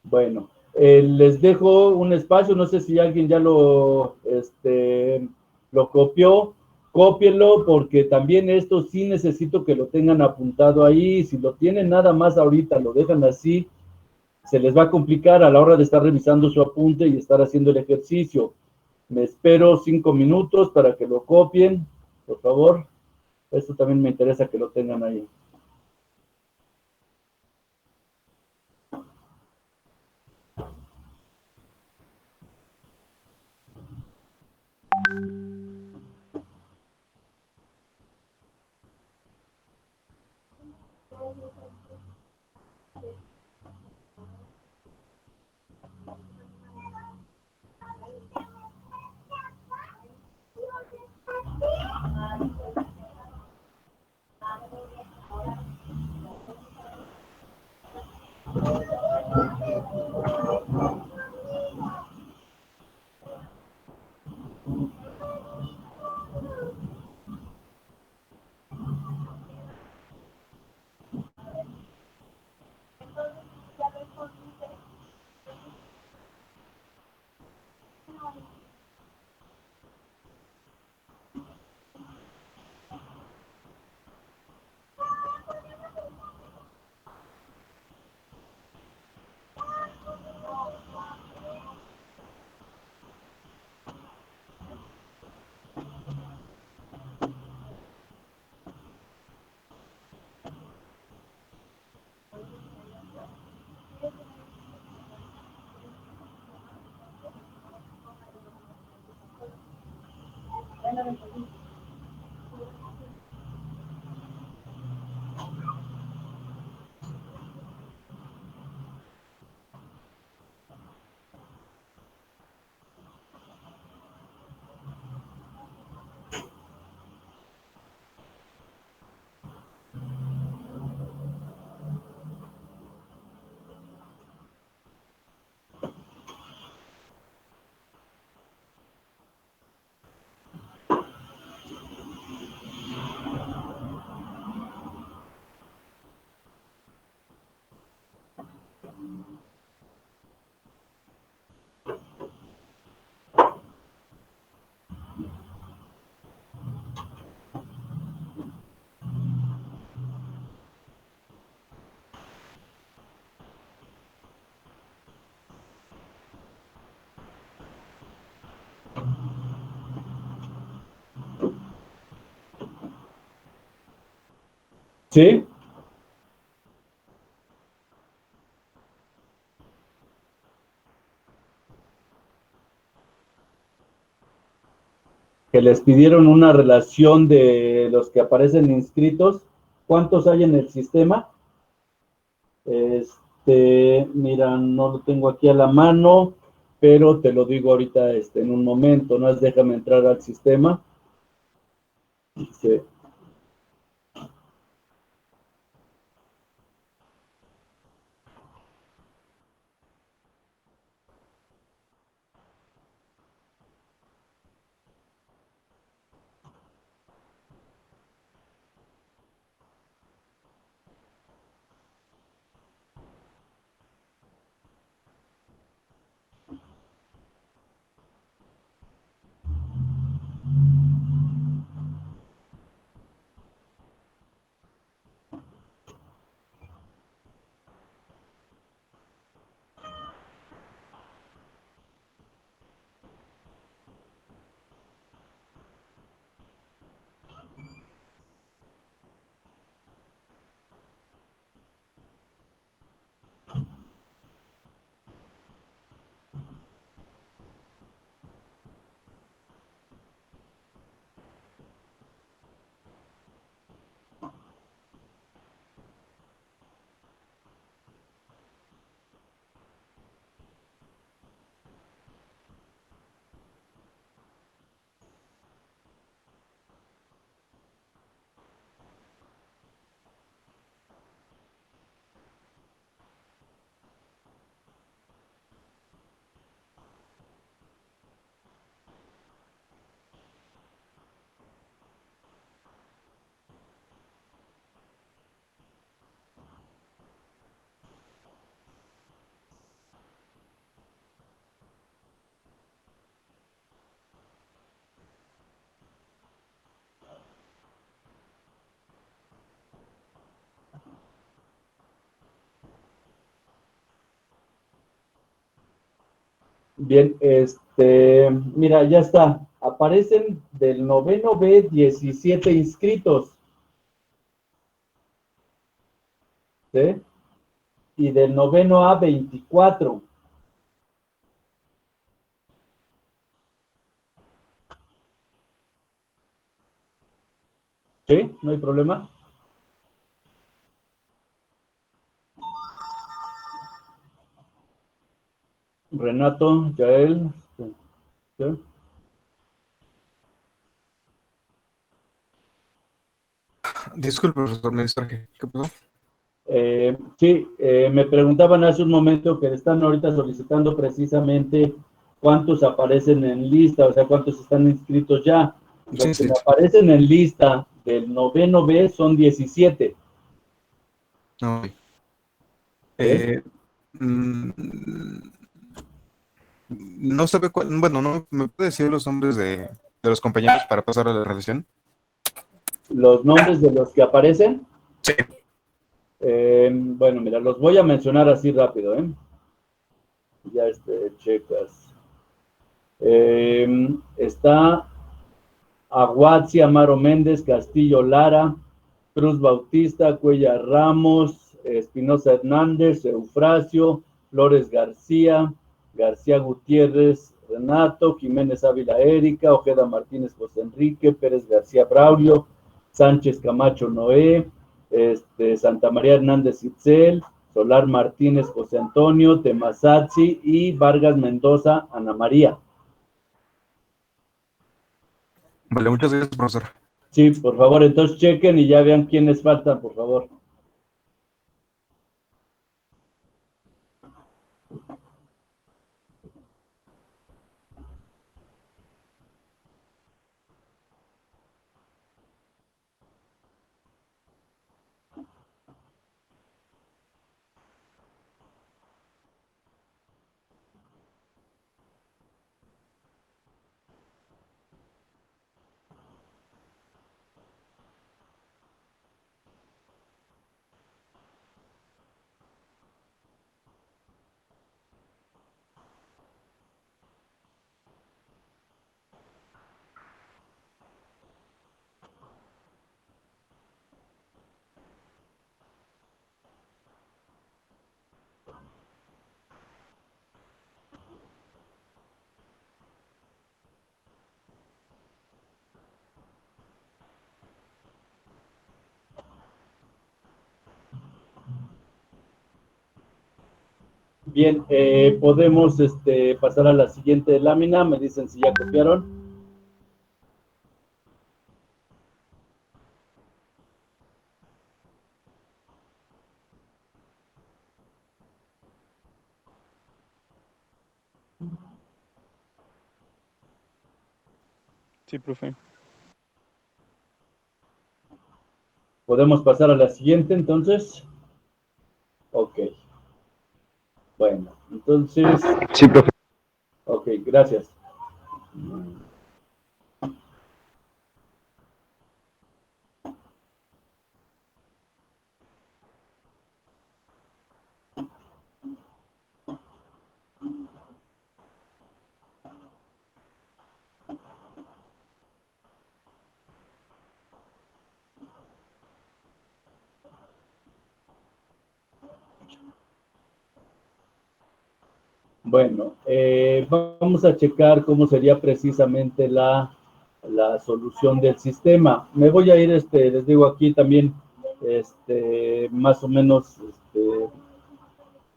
Bueno, les dejo un espacio, no sé si alguien ya lo copió, cópienlo, porque también esto sí necesito que lo tengan apuntado ahí. Si lo tienen nada más ahorita, lo dejan así, se les va a complicar a la hora de estar revisando su apunte y estar haciendo el ejercicio. Me espero 5 minutos para que lo copien, por favor. Esto también me interesa que lo tengan ahí. ¿Sí? Que les pidieron una relación de los que aparecen inscritos. ¿Cuántos hay en el sistema? Mira, no lo tengo aquí a la mano, pero te lo digo ahorita en un momento, ¿no? Déjame entrar al sistema. Sí. Bien, mira, ya está. Aparecen del noveno B 17 inscritos. ¿Sí? Y del noveno A 24. ¿Sí? ¿No hay problema? Renato, Yael. ¿Sí? Disculpe, profesor, me distraje. ¿Qué pasó? Sí, me preguntaban hace un momento que están ahorita solicitando precisamente cuántos aparecen en lista, o sea, cuántos están inscritos ya. Los Sí, que sí. me aparecen en lista del noveno B son 17. No. ¿Sí? Mm, No sabe cuál, bueno, no me puede decir los nombres de los compañeros para pasar a la relación. Los nombres de los que aparecen. Sí. Bueno, mira, los voy a mencionar así rápido, ¿eh? Ya checas. Está Aguazzi, Amaro Méndez, Castillo Lara, Cruz Bautista, Cuellar Ramos, Espinosa Hernández, Eufrasio, Flores García, García Gutiérrez, Renato, Jiménez Ávila Erika, Ojeda Martínez José Enrique, Pérez García Braulio, Sánchez Camacho Noé, Santa María Hernández Itzel, Solar Martínez José Antonio, Temazatzi y Vargas Mendoza Ana María. Vale, muchas gracias, profesor. Sí, por favor, entonces chequen y ya vean quiénes faltan, por favor. Bien, podemos pasar a la siguiente lámina. Me dicen si ya copiaron. Sí, profe. ¿Podemos pasar a la siguiente entonces? Ok. Bueno, entonces... Sí, profe. Ok, gracias. Bueno, vamos a checar cómo sería precisamente la solución del sistema. Me voy a ir, les digo aquí también, más o menos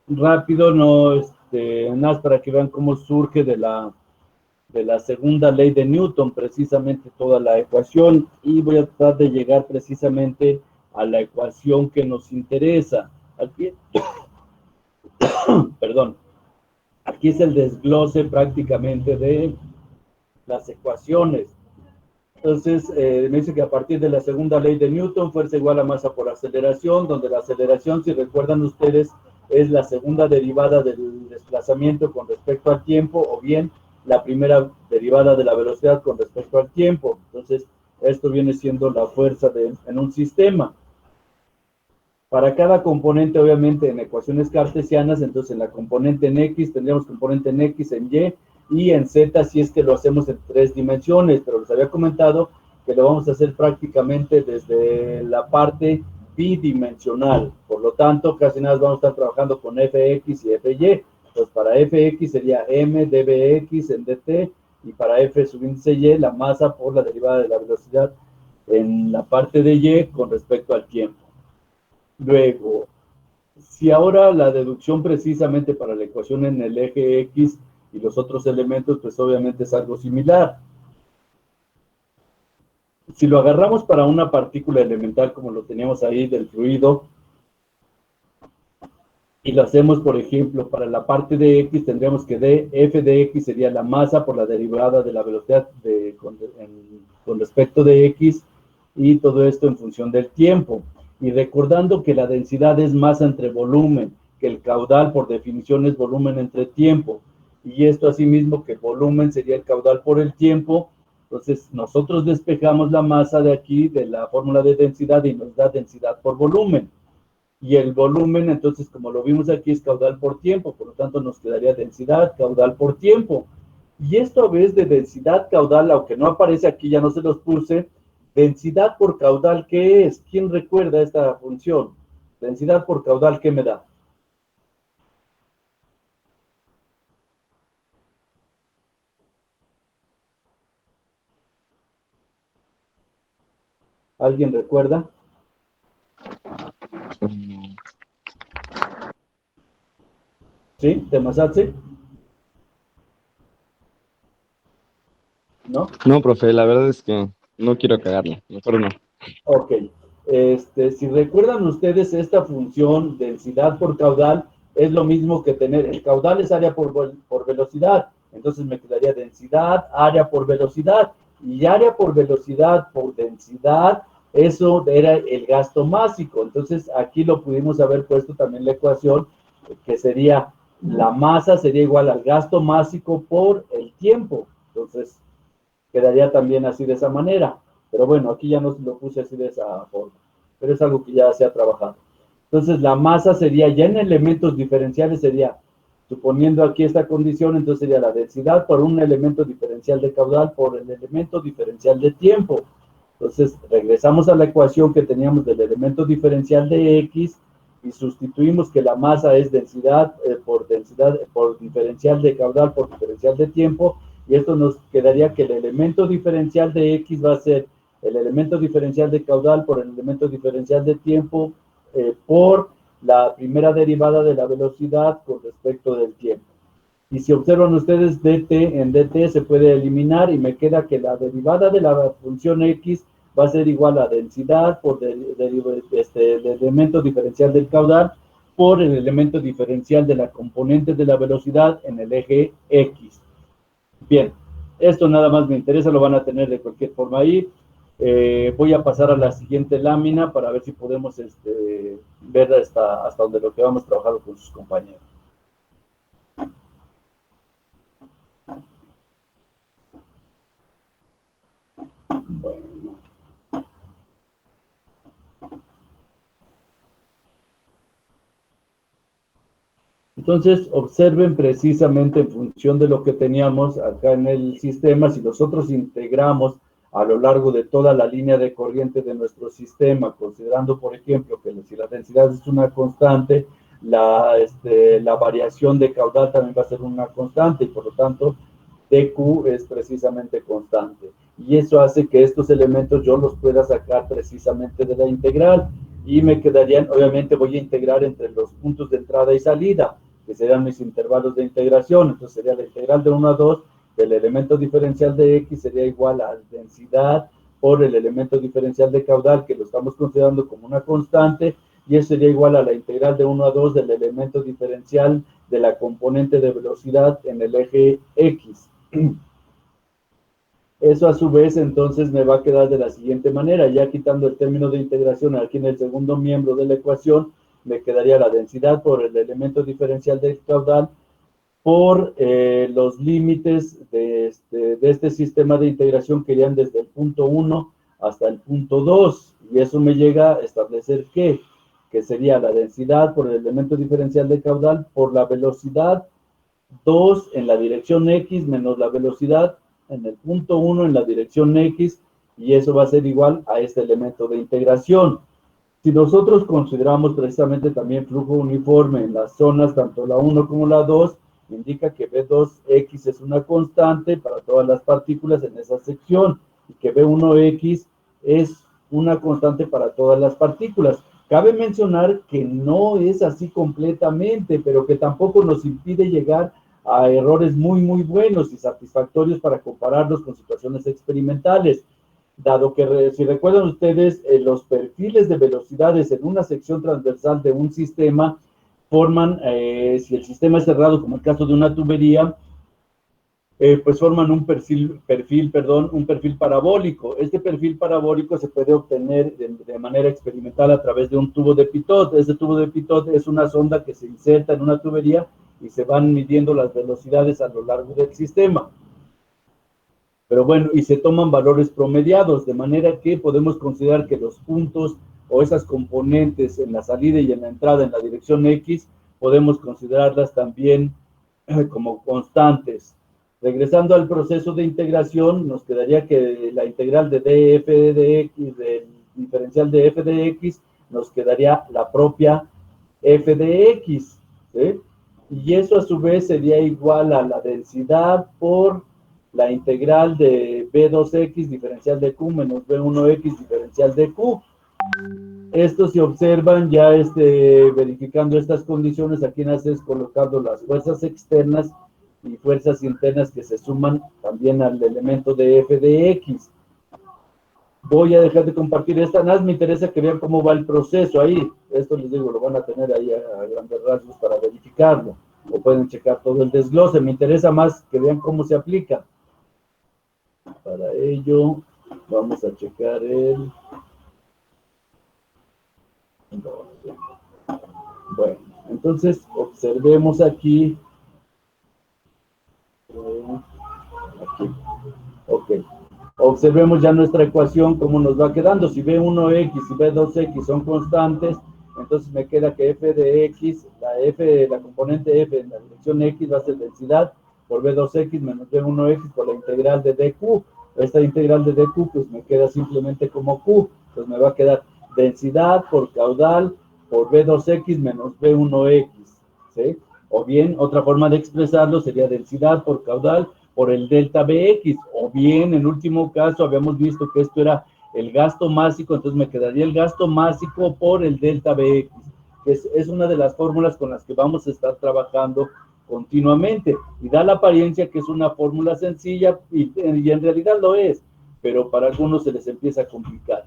rápido, no, nada más para que vean cómo surge de la segunda ley de Newton, precisamente toda la ecuación, y voy a tratar de llegar precisamente a la ecuación que nos interesa. Aquí, perdón. Aquí es el desglose prácticamente de las ecuaciones. Entonces, me dice que a partir de la segunda ley de Newton, fuerza igual a masa por aceleración, donde la aceleración, si recuerdan ustedes, es la segunda derivada del desplazamiento con respecto al tiempo, o bien la primera derivada de la velocidad con respecto al tiempo. Entonces, esto viene siendo la fuerza en un sistema. Para cada componente, obviamente, en ecuaciones cartesianas, entonces en la componente en X tendríamos componente en X, en Y en Z si es que lo hacemos en 3 dimensiones, pero les había comentado que lo vamos a hacer prácticamente desde la parte bidimensional. Por lo tanto, casi nada vamos a estar trabajando con Fx y Fy. Entonces, para Fx sería M dBx en dt, y para F subíndice Y, la masa por la derivada de la velocidad en la parte de Y con respecto al tiempo. Luego, si ahora la deducción precisamente para la ecuación en el eje X y los otros elementos, pues obviamente es algo similar. Si lo agarramos para una partícula elemental como lo teníamos ahí del fluido, y lo hacemos, por ejemplo, para la parte de X, tendríamos que F de X sería la masa por la derivada de la velocidad con respecto de X, y todo esto en función del tiempo. Y recordando que la densidad es masa entre volumen, que el caudal por definición es volumen entre tiempo, y esto asimismo que volumen sería el caudal por el tiempo. Entonces nosotros despejamos la masa de aquí de la fórmula de densidad y nos da densidad por volumen. Y el volumen, entonces, como lo vimos aquí, es caudal por tiempo, por lo tanto nos quedaría densidad, caudal por tiempo. Y esto a vez de densidad caudal, aunque no aparece aquí, ya no se los puse, densidad por caudal, ¿qué es? ¿Quién recuerda esta función? Densidad por caudal, ¿qué me da? ¿Alguien recuerda? ¿Sí? ¿Temasatse? ¿No? No, profe, la verdad es que no quiero cagarla, mejor no. Ok. Si recuerdan ustedes esta función densidad por caudal, es lo mismo que tener, el caudal es área por velocidad, entonces me quedaría densidad, área por velocidad, y área por velocidad por densidad, eso era el gasto másico. Entonces aquí lo pudimos haber puesto también la ecuación, que sería la masa sería igual al gasto másico por el tiempo. Entonces quedaría también así de esa manera. Pero bueno, aquí ya no lo puse así de esa forma. Pero es algo que ya se ha trabajado. Entonces la masa sería, ya en elementos diferenciales sería, suponiendo aquí esta condición, entonces sería la densidad por un elemento diferencial de caudal por el elemento diferencial de tiempo. Entonces regresamos a la ecuación que teníamos del elemento diferencial de X y sustituimos que la masa es densidad por diferencial de caudal por diferencial de tiempo, y esto nos quedaría que el elemento diferencial de X va a ser el elemento diferencial de caudal por el elemento diferencial de tiempo por la primera derivada de la velocidad con respecto del tiempo. Y si observan ustedes, dt en dt se puede eliminar y me queda que la derivada de la función x va a ser igual a densidad por el elemento diferencial del caudal por el elemento diferencial de la componente de la velocidad en el eje x. Bien, esto nada más me interesa, lo van a tener de cualquier forma ahí. Voy a pasar a la siguiente lámina para ver si podemos ver hasta donde lo que vamos trabajando con sus compañeros. Bueno. Entonces, observen precisamente en función de lo que teníamos acá en el sistema, si nosotros integramos a lo largo de toda la línea de corriente de nuestro sistema, considerando, por ejemplo, que si la densidad es una constante, la variación de caudal también va a ser una constante, y por lo tanto, dq es precisamente constante. Y eso hace que estos elementos yo los pueda sacar precisamente de la integral, y me quedarían, obviamente voy a integrar entre los puntos de entrada y salida, que serían mis intervalos de integración. Entonces sería la integral de 1 a 2 del elemento diferencial de x sería igual a densidad por el elemento diferencial de caudal, que lo estamos considerando como una constante, y eso sería igual a la integral de 1 a 2 del elemento diferencial de la componente de velocidad en el eje x. Eso a su vez entonces me va a quedar de la siguiente manera, ya quitando el término de integración aquí en el segundo miembro de la ecuación, me quedaría la densidad por el elemento diferencial del caudal por los límites de este sistema de integración que irían desde el punto 1 hasta el punto 2, y eso me llega a establecer que sería la densidad por el elemento diferencial de caudal por la velocidad 2 en la dirección x menos la velocidad en el punto 1 en la dirección x, y eso va a ser igual a este elemento de integración. Si nosotros consideramos precisamente también flujo uniforme en las zonas, tanto la 1 como la 2, indica que B2X es una constante para todas las partículas en esa sección, y que B1X es una constante para todas las partículas. Cabe mencionar que no es así completamente, pero que tampoco nos impide llegar a errores muy, muy buenos y satisfactorios para compararlos con situaciones experimentales, dado que, si recuerdan ustedes, los perfiles de velocidades en una sección transversal de un sistema forman, si el sistema es cerrado, como el caso de una tubería, pues forman un perfil parabólico. Este perfil parabólico se puede obtener de manera experimental a través de un tubo de Pitot. Este tubo de Pitot es una sonda que se inserta en una tubería y se van midiendo las velocidades a lo largo del sistema. Pero bueno, y se toman valores promediados, de manera que podemos considerar que los puntos o esas componentes en la salida y en la entrada en la dirección X, podemos considerarlas también como constantes. Regresando al proceso de integración, nos quedaría que la integral de df de x, del diferencial de f de x, nos quedaría la propia f de x, ¿sí? Y eso a su vez sería igual a la densidad por la integral de b2x diferencial de q menos b1x diferencial de q. Esto se observan ya verificando estas condiciones, aquí naces colocando las fuerzas externas y fuerzas internas que se suman también al elemento de f de x. Voy a dejar de compartir esta, nada más me interesa que vean cómo va el proceso ahí. Esto les digo, lo van a tener ahí a grandes rasgos para verificarlo, o pueden checar todo el desglose. Me interesa más que vean cómo se aplica. Para ello, vamos a checar el... Bueno, entonces observemos aquí. Aquí. Ok. Observemos ya nuestra ecuación, cómo nos va quedando. Si B1x y B2x son constantes, entonces me queda que f de x, la componente f en la dirección x va a ser densidad por B2x menos B1x por la integral de dq. Esta integral de dq pues me queda simplemente como q, pues me va a quedar densidad por caudal por B2x menos B1x, ¿sí? O bien, otra forma de expresarlo sería densidad por caudal por el delta Bx, o bien, en último caso, habíamos visto que esto era el gasto másico, entonces me quedaría el gasto másico por el delta Bx, que es una de las fórmulas con las que vamos a estar trabajando continuamente, y da la apariencia que es una fórmula sencilla, y en realidad lo es, pero para algunos se les empieza a complicar.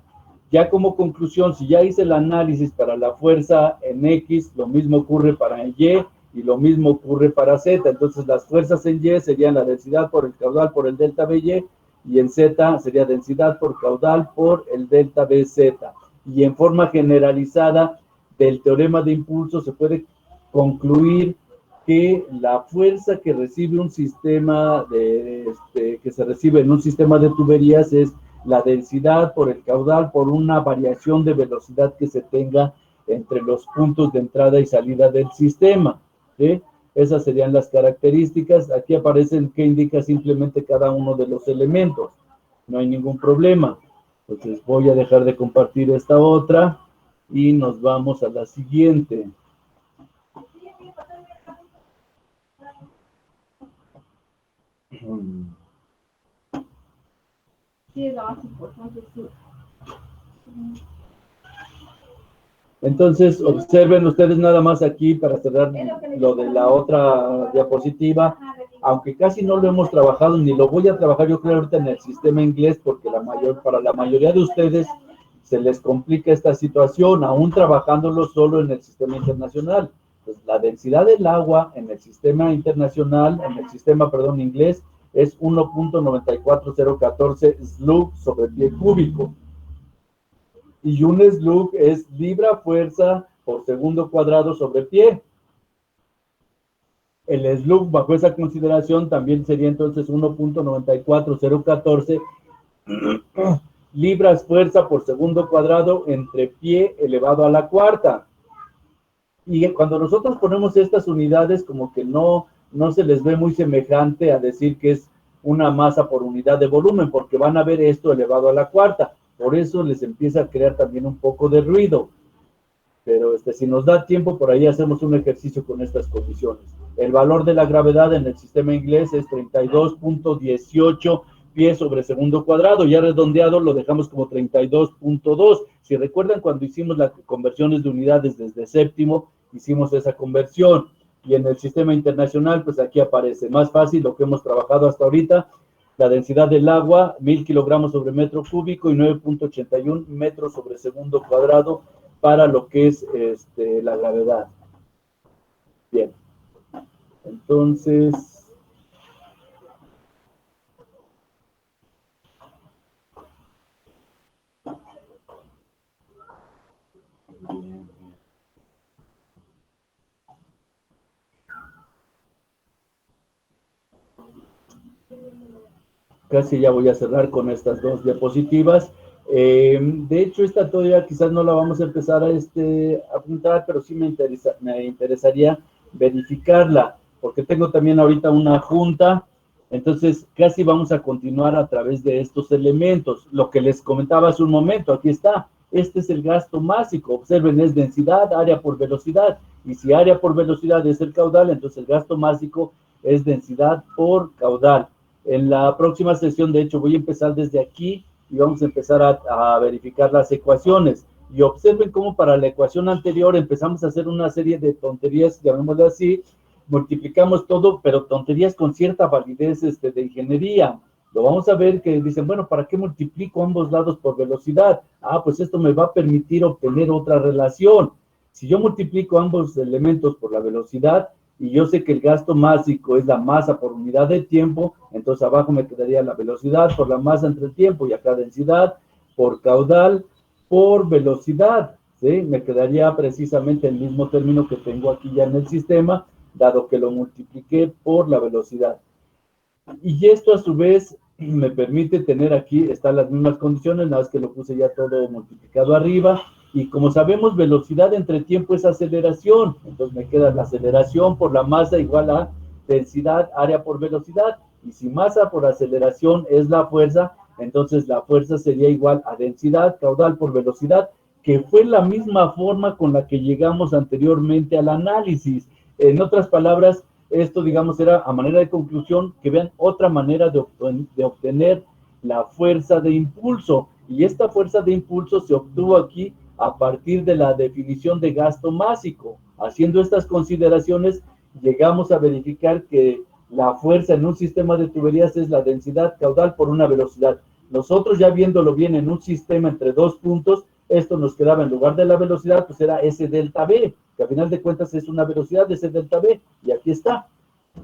Ya como conclusión, si ya hice el análisis para la fuerza en X, lo mismo ocurre para Y, y lo mismo ocurre para Z. Entonces las fuerzas en Y serían la densidad por el caudal por el delta BY, y en Z sería densidad por caudal por el delta BZ. Y en forma generalizada del teorema de impulso se puede concluir que la fuerza que recibe un sistema que se recibe en un sistema de tuberías es la densidad por el caudal por una variación de velocidad que se tenga entre los puntos de entrada y salida del sistema, ¿sí? Esas serían las características. Aquí aparecen que indica simplemente cada uno de los elementos. No hay ningún problema. Entonces voy a dejar de compartir esta otra y nos vamos a la siguiente. Entonces, observen ustedes nada más aquí para cerrar lo de la otra diapositiva, aunque casi no lo hemos trabajado ni lo voy a trabajar yo creo ahorita en el sistema inglés, porque para la mayoría de ustedes se les complica esta situación, aún trabajándolo solo en el sistema internacional. Pues la densidad del agua en el sistema internacional, perdón, inglés, es 1.94014 slug sobre pie cúbico. Y un slug es libra fuerza por segundo cuadrado sobre pie. El slug bajo esa consideración también sería entonces 1.94014 libras fuerza por segundo cuadrado entre pie elevado a la cuarta. Y cuando nosotros ponemos estas unidades, como que no se les ve muy semejante a decir que es una masa por unidad de volumen, porque van a ver esto elevado a la cuarta. Por eso les empieza a crear también un poco de ruido. Pero si nos da tiempo, por ahí hacemos un ejercicio con estas condiciones. El valor de la gravedad en el sistema inglés es 32.18 pies sobre segundo cuadrado. Ya redondeado lo dejamos como 32.2. Si recuerdan, cuando hicimos las conversiones de unidades desde séptimo, hicimos esa conversión. Y en el sistema internacional, pues aquí aparece más fácil lo que hemos trabajado hasta ahorita. La densidad del agua, 1000 kilogramos sobre metro cúbico y 9.81 metros sobre segundo cuadrado para lo que es la gravedad. Bien. Entonces, casi ya voy a cerrar con estas dos diapositivas. De hecho, esta todavía quizás no la vamos a empezar a apuntar, pero sí me interesaría verificarla, porque tengo también ahorita una junta, entonces casi vamos a continuar a través de estos elementos. Lo que les comentaba hace un momento, aquí está, este es el gasto másico, observen, es densidad, área por velocidad, y si área por velocidad es el caudal, entonces el gasto másico es densidad por caudal. En la próxima sesión, de hecho, voy a empezar desde aquí y vamos a empezar a verificar las ecuaciones. Y observen cómo para la ecuación anterior empezamos a hacer una serie de tonterías, llamémoslo así, multiplicamos todo, pero tonterías con cierta validez de ingeniería. Lo vamos a ver que dicen, bueno, ¿para qué multiplico ambos lados por velocidad? Ah, pues esto me va a permitir obtener otra relación. Si yo multiplico ambos elementos por la velocidad, y yo sé que el gasto másico es la masa por unidad de tiempo, entonces abajo me quedaría la velocidad por la masa entre el tiempo, y acá densidad por caudal por velocidad, ¿sí? Me quedaría precisamente el mismo término que tengo aquí ya en el sistema, dado que lo multipliqué por la velocidad. Y esto a su vez me permite tener aquí, están las mismas condiciones, nada más que lo puse ya todo multiplicado arriba, y como sabemos, velocidad entre tiempo es aceleración, entonces me queda la aceleración por la masa igual a densidad, área por velocidad, y si masa por aceleración es la fuerza, entonces la fuerza sería igual a densidad, caudal por velocidad, que fue la misma forma con la que llegamos anteriormente al análisis. En otras palabras, esto, digamos, era a manera de conclusión, que vean otra manera de obtener la fuerza de impulso, y esta fuerza de impulso se obtuvo aquí a partir de la definición de gasto másico. Haciendo estas consideraciones, llegamos a verificar que la fuerza en un sistema de tuberías es la densidad caudal por una velocidad. Nosotros, ya viéndolo bien en un sistema entre dos puntos, esto nos quedaba, en lugar de la velocidad, pues era S delta B, que a final de cuentas es una velocidad de S delta B, y aquí está.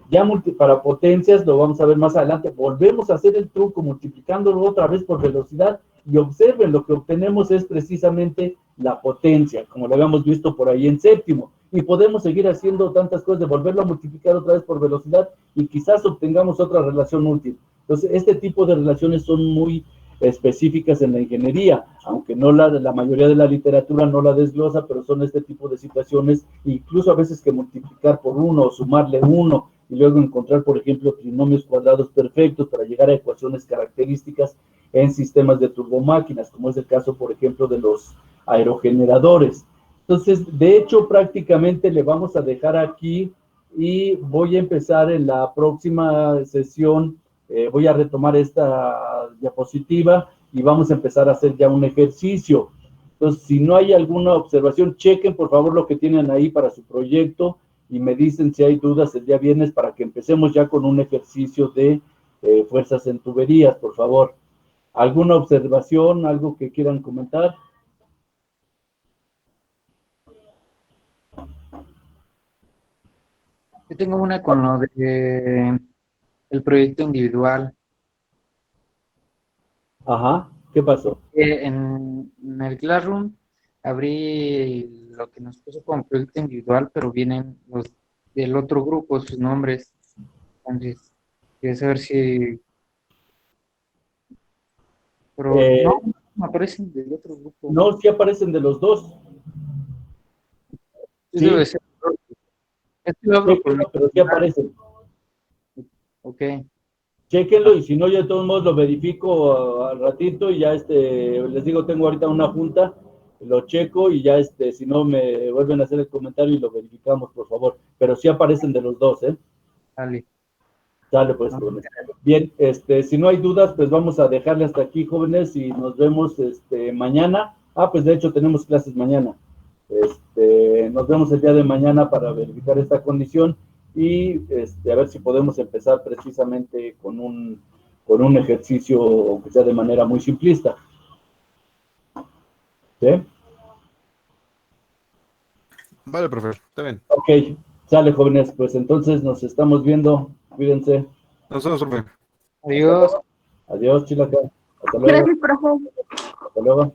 Ya para potencias, lo vamos a ver más adelante, volvemos a hacer el truco multiplicándolo otra vez por velocidad, y observen, lo que obtenemos es precisamente la potencia, como lo habíamos visto por ahí en séptimo, y podemos seguir haciendo tantas cosas de volverlo a multiplicar otra vez por velocidad, y quizás obtengamos otra relación útil. Entonces, este tipo de relaciones son muy específicas en la ingeniería, aunque no la mayoría de la literatura no la desglosa, pero son este tipo de situaciones, incluso a veces que multiplicar por uno o sumarle uno, y luego encontrar, por ejemplo, trinomios cuadrados perfectos para llegar a ecuaciones características en sistemas de turbomáquinas, como es el caso, por ejemplo, de los aerogeneradores. Entonces, de hecho, prácticamente le vamos a dejar aquí, y voy a empezar en la próxima sesión. Voy a retomar esta diapositiva y vamos a empezar a hacer ya un ejercicio. Entonces, si no hay alguna observación, chequen por favor lo que tienen ahí para su proyecto y me dicen si hay dudas el día viernes para que empecemos ya con un ejercicio de fuerzas en tuberías, por favor. ¿Alguna observación, algo que quieran comentar? Yo tengo una con lo de el proyecto individual. Ajá, ¿qué pasó? En el Classroom abrí lo que nos puso como proyecto individual, pero vienen los del otro grupo, sus nombres. Entonces, quiero saber si... Pero no aparecen del otro grupo. No, sí aparecen de los dos. Sí. Debe ser. Pero sí aparecen. Ok. Chéquenlo, y si no, yo de todos modos lo verifico al ratito, y ya les digo, tengo ahorita una junta, lo checo, y ya si no me vuelven a hacer el comentario y lo verificamos, por favor. Pero sí aparecen de los dos, ¿eh? Dale. Dale, pues, jóvenes. Bien, si no hay dudas, pues vamos a dejarle hasta aquí, jóvenes, y nos vemos mañana. Ah, pues de hecho tenemos clases mañana. Nos vemos el día de mañana para verificar esta condición, y a ver si podemos empezar precisamente con un ejercicio, aunque sea de manera muy simplista. ¿Sí? Vale, profe, está bien. Ok, sale, jóvenes, pues entonces nos estamos viendo. Cuídense. Nos vemos, profe. Adiós. Adiós, Chilaca. Hasta luego. Gracias, profe. Hasta luego.